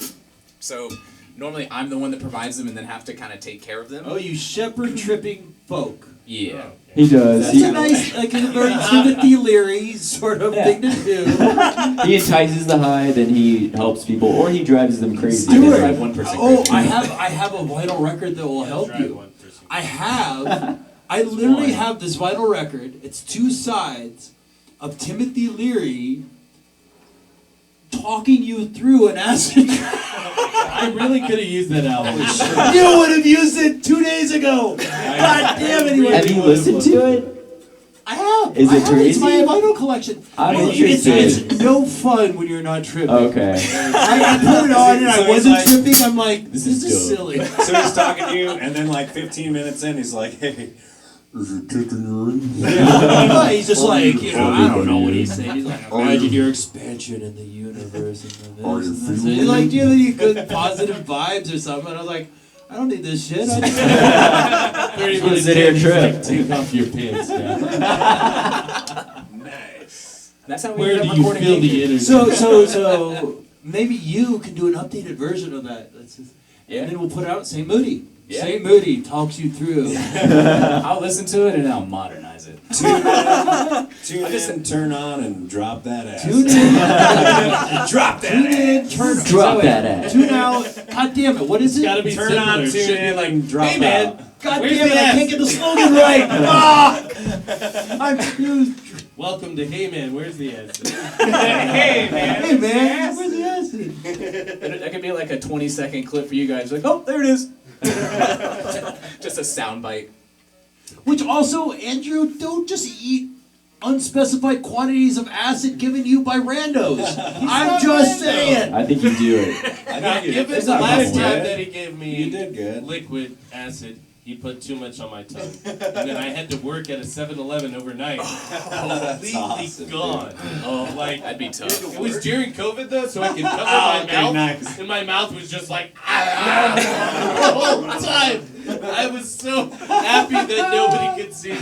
So normally I'm the one that provides them and then have to kind of take care of them. Oh, you shepherd tripping folk. Yeah. He does. That's He, a nice, like a very Timothy Leary sort of thing to do. he entices the high, then he helps people, or he drives them crazy. Do I it. drive one person Oh, crazy. I have a vinyl record that will help you. I literally have this vinyl record. It's two sides of Timothy Leary talking you through an acid trip. I really could have used that album. You would have used it 2 days ago. God damn it, he would Have you listened to it? I have. Is I it have It's my crazy? vinyl collection. I'm It's interested. no fun when you're not tripping. Okay. I put it on and I So he's wasn't like- tripping. I'm like, this is dope. silly. So he's talking to you, and then like 15 minutes in, he's like, "Hey, is it kicking you in?" He's just like, I don't know what he's saying. He's like, imagine your expansion in the universe. And Are you this. feeling He's like, do you have any good positive vibes or something? And I was like, I don't need this shit. I just 30 Let's sit here and trip. Take off your pants now. Nice. That's how we Where end do up you recording feel the Naked. energy? so maybe you can do an updated version of that. Yeah. And then we'll put out St. Moody. Yeah. St. Moody talks you through. I'll listen to it and I'll modernize it. Tune in, turn on, and drop that ass. Tune in. Drop that Tune ass. in. Turn. Drop wait, that ass. Tune out. God damn it. What is it? It's gotta be Turn similar. on, It tune should be in, like, and drop hey man, out. God Where's damn it, the I ass? can't get the slogan right. Fuck! I'm too. welcome to Hey Man, where's the ass? Hey man. Hey man, where's the acid? That could be like a 20-second clip for you guys. Like, oh, there it is. Just a soundbite. Which also, Andrew, don't just eat unspecified quantities of acid given you by randos. I'm just saying. I think you do it. I Now, think given it's the not last bad. time that he gave me You did good. liquid acid, he put too much on my tongue. And then I had to work at a 7-Eleven overnight. Completely awesome, gone. Oh, like, That'd be tough. it was during COVID though, so I could cover my okay, mouth. nice. And my mouth was just like, the whole time. I was so happy that nobody could see me.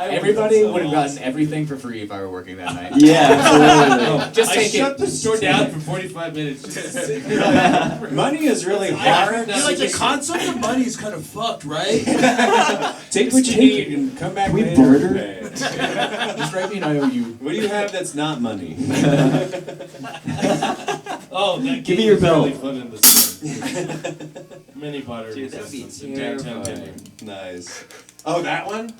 Everybody would have gotten everything for free if I were working that night. Yeah, absolutely. Just I take shut it. the store down for 45 minutes. Just to sit there. Money is really hard. You're like, the concept of money is kind of fucked, right? Take what you need and come back Can we later and barter? pay. Just write me and I owe you. What do you have that's not money? Oh, that Give me game your was really belt. fun in the store. Mini pottery Dude, that'd be systems in downtown Denver. Nice. Oh, that one?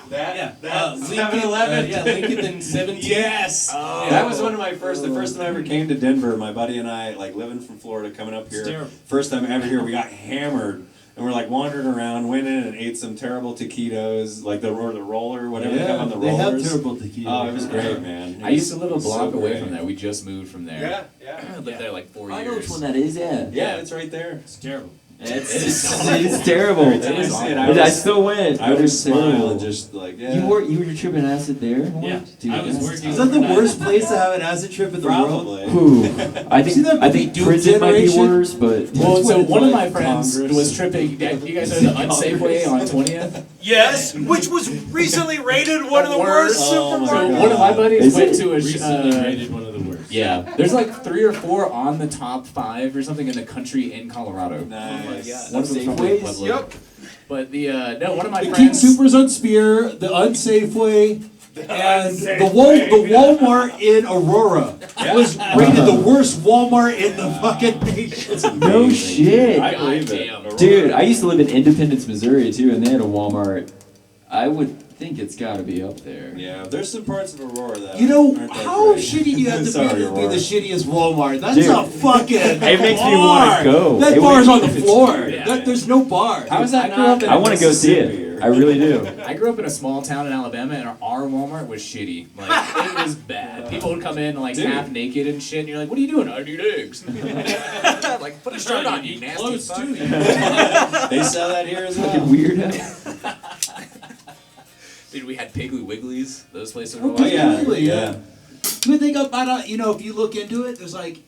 That? Yeah, That Lincoln, 7-Eleven? yeah, Lincoln in 17. Yes! Oh. That was one of my first, the first time I ever came to Denver, my buddy and I, like living from Florida, coming up here. terrible. First time ever here, we got hammered And we're like wandering around, went in and ate some terrible taquitos, like the roller, whatever they have on the they rollers. have terrible tequila. Oh, it was great, man. I used to live a It was block so away great. from there. We just moved from there. Yeah. I lived there like 4 years. I know which one that is. Yeah. Yeah, it's right there. It's terrible. It's terrible. Every time I see it, I still went. I would It was smile terrible. and just like, yeah. You were tripping acid there? Yeah. Dude, I was that's working. Is that the worst place to have an acid trip in the world? Probably. Whew. I See that think movie, Doom prison might be Generation? worse, but Well, That's so what it's one of my like. friends Congress. was tripping. You guys know the unsafe way on 20th? Yes, which was recently rated one of the worst Oh my So supermarkets. God. one of my buddies Is went it? to a Recently rated one of the worst. yeah. There's like 3 or 4 on the top 5 or something in the country in Colorado. Nice. One of them's Safe probably ways? Pueblo. Yep. But the no, one of my The King friends. Soopers on Spear, the Unsafe Way, and the Walmart in Aurora was rated the worst Walmart in the fucking nation. no shit. I believe it. Goddamn. Dude, I used to live in Independence, Missouri too, and they had a Walmart. I would think it's got to be up there. Yeah, there's some parts of Aurora that You know, aren't that how great. shitty do you have to Sorry, be to be Aurora. the shittiest Walmart? That's Dude, a fucking it makes me bar. wanna go. That It bar's on makes- the floor. Yeah. There's no bar. How is that I grew up not? in I want to go see it. Mississippi or- I really do. I grew up in a small town in Alabama, and our Walmart was shitty. Like it was bad. People would come in like Dude. half naked and shit, and you're like, "What are you doing?" I need eggs. Like, put a shirt on, you nasty Close fuck. to you. They sell that here as Fucking well. weirdo. Dude, we had Piggly Wigglies. Those places were Oh, Oh like, yeah, Really, yeah. You would think about, if you look into it, there's like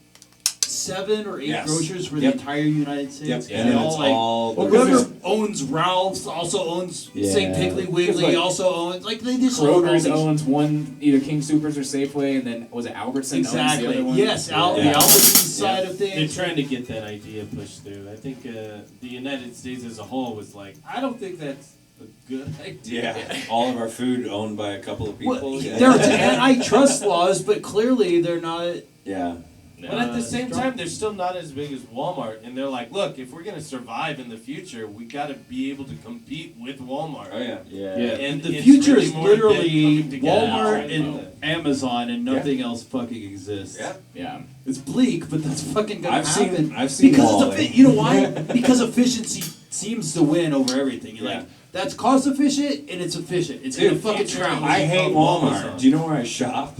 7 or 8 Yes. grocers for Yep. the entire United States. Yep. Yeah. And they And all it's like, all. well, whoever owns Ralph's also owns St. Yeah. Piggly Wiggly, like also owns, like they just own all Kroger's these. owns one, either King Soopers or Safeway, and then was it Albertson owns the Exactly. other one? Yes, the Yeah. Albertsons side of They're things. trying to get that idea pushed through. I think the United States as a whole was like, I don't think that's a good idea. Yeah, all of our food owned by a couple of people. Well, yeah. there's antitrust laws, but clearly they're not. Yeah. But at the same strong. time, they're still not as big as Walmart, and they're like, look, if we're gonna survive in the future, we got to be able to compete with Walmart. Oh yeah. Yeah. And The it's future really is more literally coming together. Walmart Yeah. and Amazon, and nothing else fucking exists. Yeah. Yeah. It's bleak, but that's fucking gonna I've happen. seen because Wall-E. you know why? Because efficiency seems to win over everything. You're Yeah. like, that's cost efficient and it's efficient. It's Dude, gonna fucking future travel. I hate Walmart. Amazon. Do you know where I shop?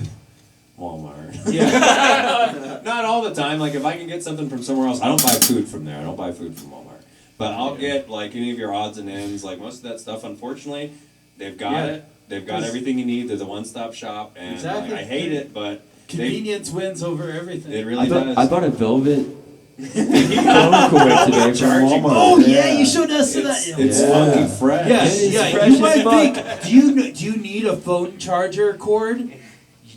Walmart. Yeah. Not all the time. Like if I can get something from somewhere else, I don't buy food from there. I don't buy food from Walmart. But I'll get like any of your odds and ends. Like most of that stuff, unfortunately, they've got Yeah. it. They've got everything you need. There's a one-stop shop, and Exactly. like, I hate it, but Convenience wins over everything. it really does. I bought a velvet phone cord today from Charging. Walmart. Oh yeah, you showed us that. It's Yeah. funky fresh. Yes, It is yeah. fresh You as might fuck. think, do you need a phone charger cord?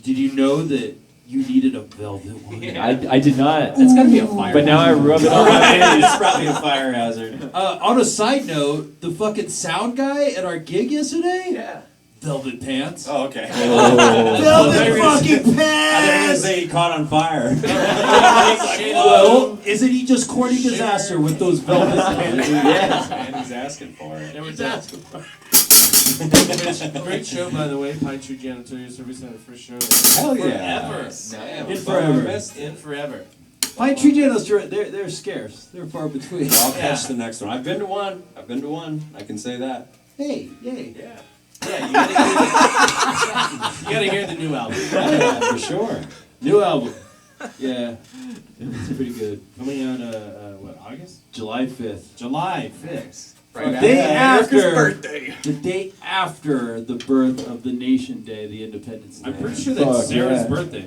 Did you know that you needed a velvet one? I did not. It's gotta be a fire. But now I rub it on my face. It's probably a fire hazard. On a side note, the fucking sound guy at our gig yesterday, Yeah. velvet pants. Oh, okay. Velvet they're gonna fucking I thought you were gonna pants! say he caught on fire. Well, isn't he just courting disaster with those velvet pants? Yeah. And he's asking for it. Never doubt. Great show, by the way. Pine Tree Janitorial Service Center, first show Hell yeah. forever. Damn, In fuck, forever. I missed it. In forever. Pine Tree Janos, they're scarce. They're far between. I'll catch the next one. I've been to one. I can say that. Hey, yay. Yeah. Yeah, you gotta hear the new album. Yeah, for sure. New album. Yeah. It's pretty good. Coming out, August? July 5th. July 5th. Right The day after America's after birthday. the day after the birth of the nation day, the Independence Day. I'm pretty sure that's Fuck, Sarah's yeah. birthday.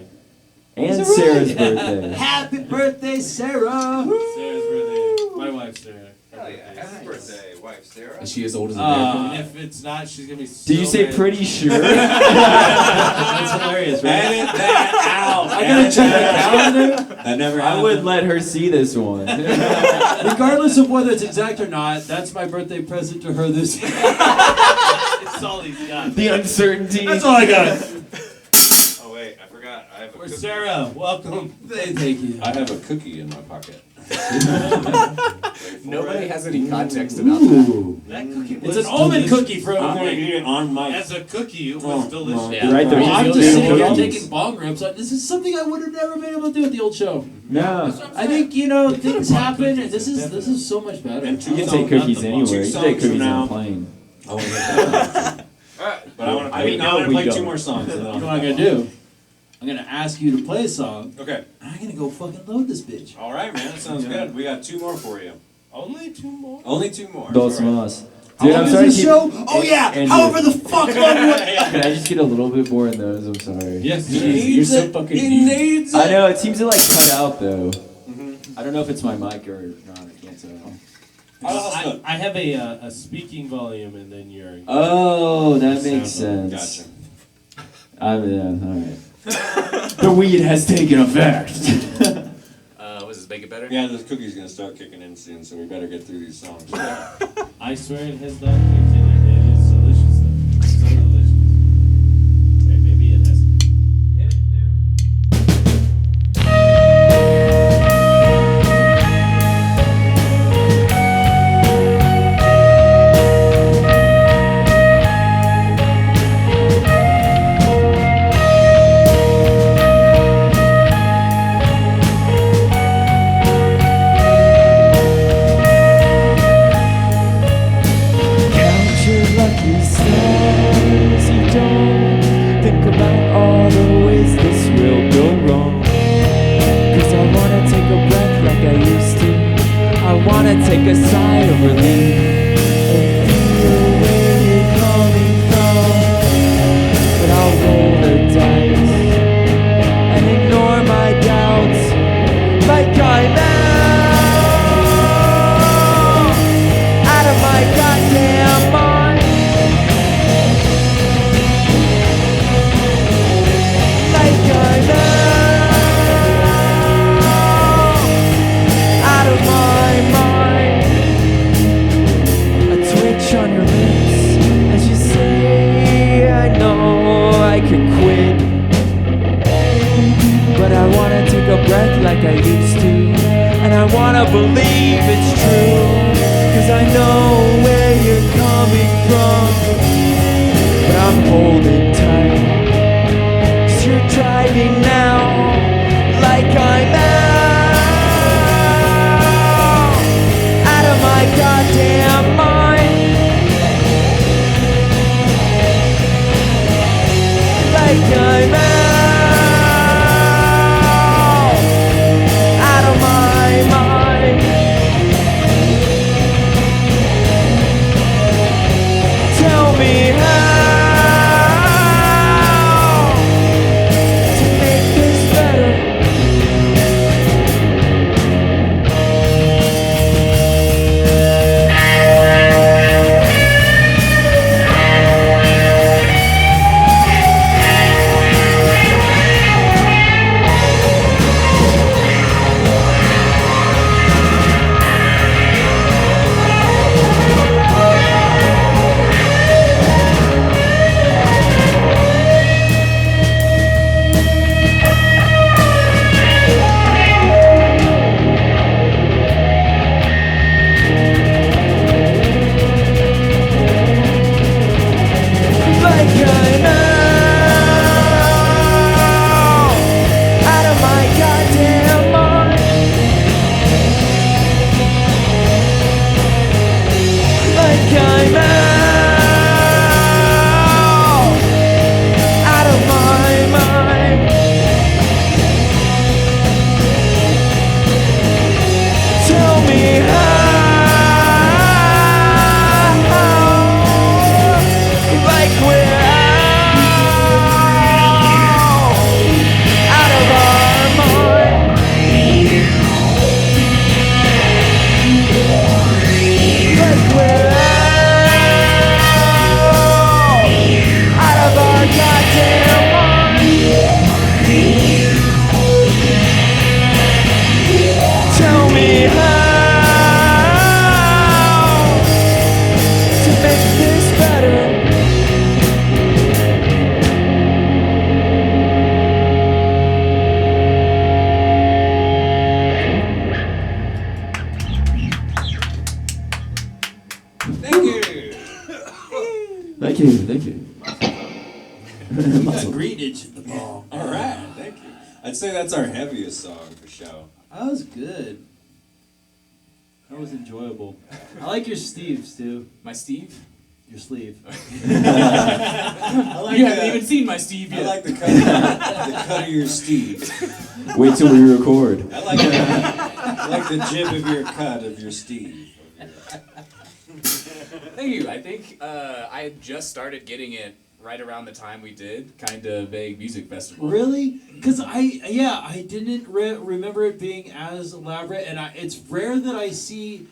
And Is it really? Sarah's birthday. Happy birthday, Sarah! Sarah's birthday. My wife, Sarah. Her birthday. birthday, wife Sarah. Is she as old as a And if it's not, she's gonna be so Did you say mad. pretty sure? That's hilarious, right? Edit that out. I gotta check the calendar. That never happened. I would let her see this one. Regardless of whether it's exact or not, that's my birthday present to her this year. It's all he's got. The uncertainty. That's all I got. Oh wait, I forgot. I have a Or cookie. Sarah, welcome. Thank you. I have a cookie in my pocket. Nobody has any context about that. Ooh. That cookie It's was an almond delicious. cookie from. I'm gonna eat it on my. As a cookie, it was Oh, delicious. Yeah. Right there. Well, I'm Just just do sitting here cookies. taking bong rips. Like, this is something I would have never been able to do at the old show. No. I think things bought happen, and cookies, this is so much better. And You can So, take cookies not the anywhere. two You can take songs from cookies on now. a plane. I want to get that. But I want to. I mean, I no, want to we play don't. two more songs. And You then know what I'm gonna do? I'm gonna ask you to play a song, Okay. and I'm gonna go fucking load this bitch. All right, man. That sounds good. We got two more for you. Only 2 more. Only two more. Dos All right. más. How Dude, long I'm is sorry. this keep- show? Oh yeah. Andrew. However the fuck long. Can I just get a little bit more in those? I'm sorry. Yes, Jeez, you're so fucking mean. I know it seems to like cut out though. I don't know if it's my mic or not. I can't tell. I have a speaking volume and then your. Oh, that makes sense. Gotcha. All right. The weed has taken effect. Was this make it better? Yeah, this cookie's gonna start kicking in soon, so we better get through these songs. I swear it has not kicked in. It is delicious though. So delicious. Okay, maybe it hasn't. Hit it, dude. Count your lucky stars. You don't think about all the ways this will go wrong. 'Cause I wanna take a breath like I used to. I wanna take a sigh of relief and feel where you're coming from. But I'll roll the dice and ignore my doubts like I'm out of my goddamn mind. Like I'm out of my mind. A twitch on your lips as you say, I know I could quit, but I wanna take a breath like I used to, and I wanna believe it's true, 'cause I know where you're coming from, but I'm holding tight, 'cause you're driving now like I'm out of my goddamn mind. Like I'm out of my mind. Tell me how to make this better. Thank you, thank you. You got greenage at the ball. All right, thank you. I'd say that's our heaviest song for show. That was good. That was enjoyable. I like your sleeves too. My Steve? Your sleeve. I like You haven't even seen my Steve I yet. like the cut of your Steve. Wait till we record. I like the jib of your cut of your Steve. Thank you. I think I had just started getting it right around the time we did Kinda Vague Music Festival. Really? Because I didn't remember it being as elaborate, and it's rare that I see.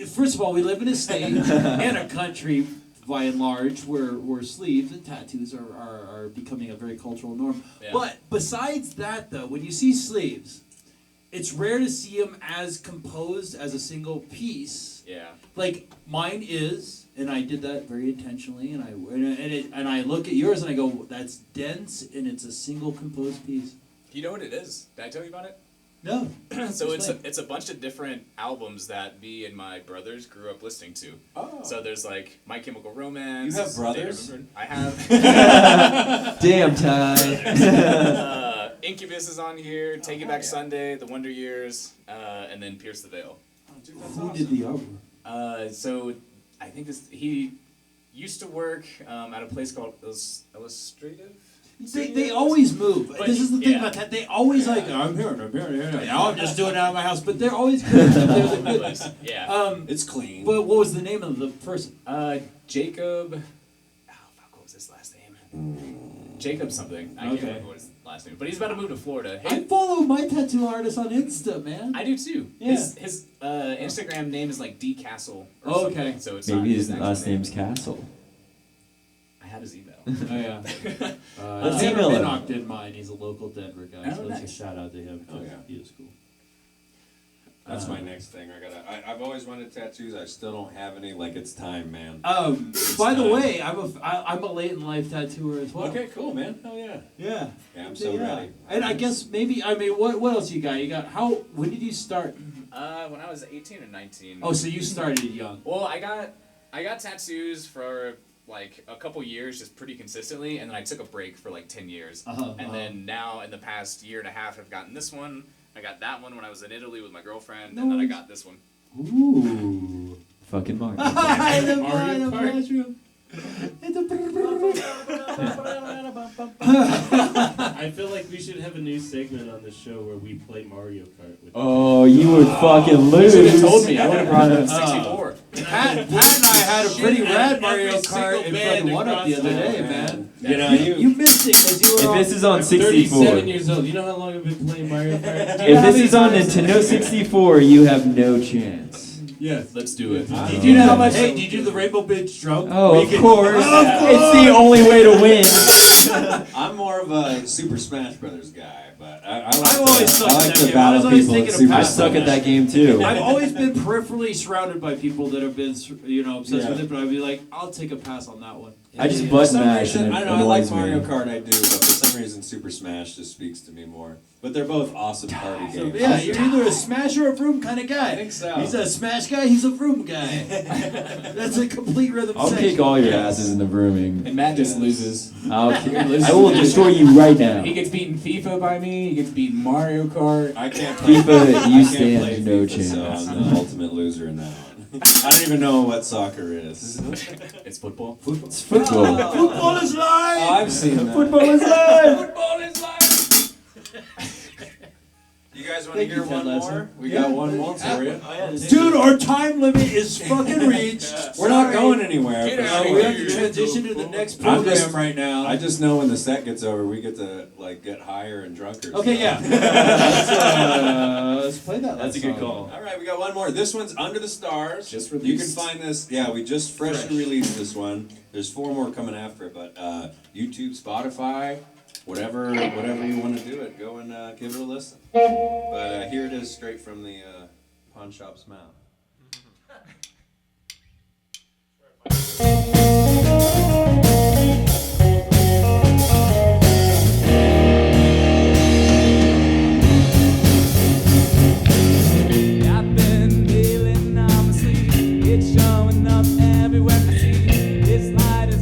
First of all, we live in a state and a country, by and large, where sleeves and tattoos are becoming a very cultural norm. Yeah. But besides that, though, when you see sleeves, it's rare to see them as composed as a single piece. Yeah. Like mine is, and I did that very intentionally, and I look at yours and I go, that's dense and it's a single composed piece. You know what it is? Did I tell you about it? No. So Explain. it's a bunch of different albums that me and my brothers grew up listening to. Oh. So there's like My Chemical Romance. You have brothers? I have. Damn, Ty. Incubus is on here. Take It Back Sunday, The Wonder Years, and then Pierce the Veil. Who did the artwork? So I think he used to work at a place called Illustrative. They always move. But This is the thing yeah. about that. They always like, I'm here. Now I'm just doing it out of my house. But they're always good. They're the good. Yeah. It's clean. But what was the name of the person? Jacob. Oh fuck! What was his last name? Jacob something. I can't Okay. remember what his last name. But he's about to move to Florida. I follow my tattoo artist on Insta, man. I do too. Yeah. His Instagram name is like D Castle. Or Oh, something, okay. So it's not Maybe his actual last name. name's Castle. I had his email. Oh yeah. Let's Tanner email him. Minnock did mine. He's a local Denver guy, Oh, so let's nice. a shout out to him. Oh, yeah. He was cool. That's my next thing. I've always wanted tattoos. I still don't have any. Like, it's time, man. By the way, I'm a late in life tattooer as well. Okay, cool, man. Hell yeah. Yeah. Yeah, I'm so Yeah. ready. And I guess maybe what else you got? You got when did you start? When I was 18 or 19. Oh, so you started young. Well, I got tattoos for like a couple years, just pretty consistently, and then I took a break for like 10 years. And then now, in the past year and a half, I've gotten this one. I got that one when I was in Italy with my girlfriend, and then I got this one. Ooh. Fucking Mario. I love Mario Kart. mushroom. I feel like we should have a new segment on the show where we play Mario Kart with Oh, you would fucking You lose. should have told me. I would have brought a 64. Pat and I had a pretty rad Mario every Kart single in band fucking one up the other across day, the man. You know, You missed it because you were If this is on 37 64. years old. You know how long I've been playing Mario Kart? If this is on Nintendo 64, you have no chance. Yes. Let's do it. Did you know how much? Hey, did you do the Rainbow Bridge stroke? Oh, Where of you course. could- It's the only way to win. I'm more of a Super Smash Brothers guy, but I like I've always sucked I at like that to game. I was battle always people thinking at of Super I Pat. suck at that game too. I've always been peripherally surrounded by people that have been, obsessed Yeah. with it, but I'd be like, I'll take a pass on that one. I just For button some mash reason, and I it don't know, I like annoys me. Mario Kart, I do, but for some reason Super Smash just speaks to me more. But they're both awesome party So, games. yeah, you're either a smash or a vroom kind of guy. I think so. He's a smash guy, he's a vroom guy. That's a complete rhythm I'll section. kick all your asses in the brooming. And Matt just loses. I will destroy you right now. He gets beaten FIFA by me. He gets beaten Mario Kart. I can't play FIFA, you I can't stand play no FIFA, so chance. I'm the ultimate loser in that one. I don't even know what soccer is. It's football. It's football. Football is live! Oh, I've seen that. Football is live! Football is life. You guys want to Thank hear you, Ted one Lasso. more? We Yeah. got one more for you. Dude, our time limit is fucking reached. We're not going anywhere. Get for out of sure. We have to transition to the next I'm program just- right now. I just know when the set gets over, we get to like get higher and drunker. Okay, so. yeah. Let's play that. That's a good call. All right, we got one more. This one's Under the Stars. Just You can released. find this. Yeah, we just freshly released this one. There's 4 more coming after it, but YouTube, Spotify, whatever you want to do it, go and give it a listen. But here it is, straight from the Pawnshop's mouth. I've been feeling I'm asleep. It's showing up everywhere I see. It's lighting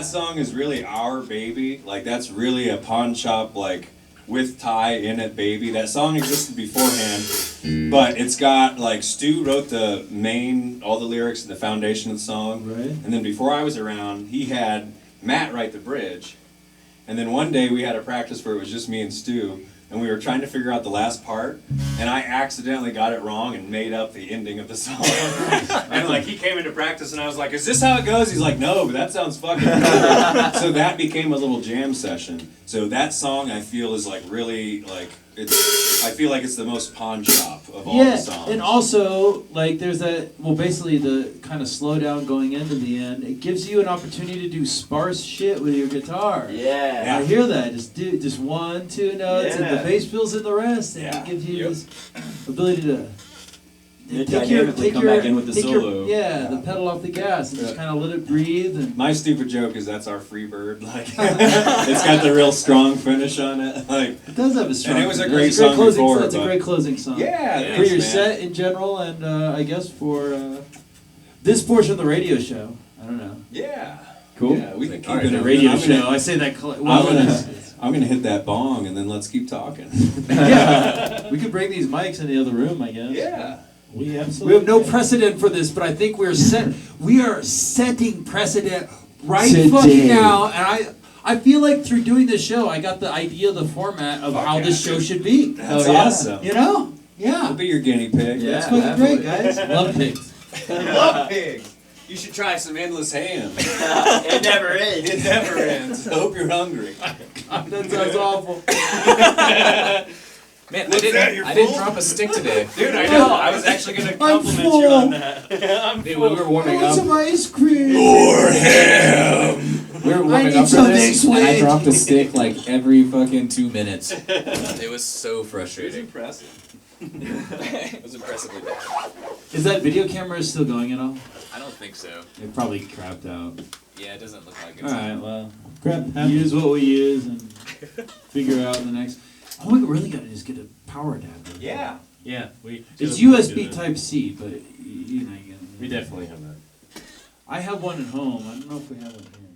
that song is really our baby. Like that's really a pawn shop like with Ty in it, baby. That song existed beforehand, but it's got like Stu wrote all the lyrics and the foundation of the song. Right. And then before I was around, he had Matt write the bridge. And then one day we had a practice where it was just me and Stu, and we were trying to figure out the last part, and I accidentally got it wrong and made up the ending of the song. And like he came into practice and I was like, "Is this how it goes?" He's like, "No, but that sounds fucking good." So that became a little jam session. So that song I feel is like really like I feel like it's the most pawn shop of all the songs. And also like there's that basically the kind of slow down going into the end. It gives you an opportunity to do sparse shit with your guitar. Yeah. I hear that. Just 1, 2 notes, and the Yeah. bass fills in the rest, and it gives you this ability to dynamically come back in with the solo. The pedal off the gas and just kind of let it breathe. And My stupid joke is that's our free bird. Like it's got the real strong finish on it. Like it does have a strong. And it was a it's great song closing. before, It's a but- great closing song. Yeah, for thanks, your man. set in general, and I guess for this portion of the radio show. I don't know. Yeah. Cool. Yeah, we can keep All right, it the in. radio I'm show. gonna- I say that. I'm gonna hit that bong and then let's keep talking. Yeah, we could bring these mics in the other room, I guess. Yeah. We absolutely. We have no precedent for this, but I think we are setting precedent right Today. fucking now. And I feel like through doing this show, I got the idea of the format of how this show should be. That's yeah. awesome. You know? I'll Yeah. be your guinea pig. Yeah. That's fucking great, guys. Love pigs. Love pigs. You should try some endless ham. It never ends. It never ends. I hope you're hungry. That sounds awful. Man, What's that, you're I didn't full? drop a stick today. Dude, I know. I was actually gonna compliment you on that. Dude, when we were warming I want up, some ice cream. Or ham. we were I warming need up for some this, next and I week. dropped a stick like every fucking 2 minutes. It was so frustrating. Impressive. It was impressively bad. Is that video camera still going at all? I don't think so. It probably crapped out. Yeah, it doesn't look like All it's. right, well, Crap. use what we use and figure out the next. Oh, we really gotta just get a power adapter. Yeah. Yeah, we. It's should've looked USB at it. Type C, but you know. We definitely have that. I have one at home. I don't know if we have it here.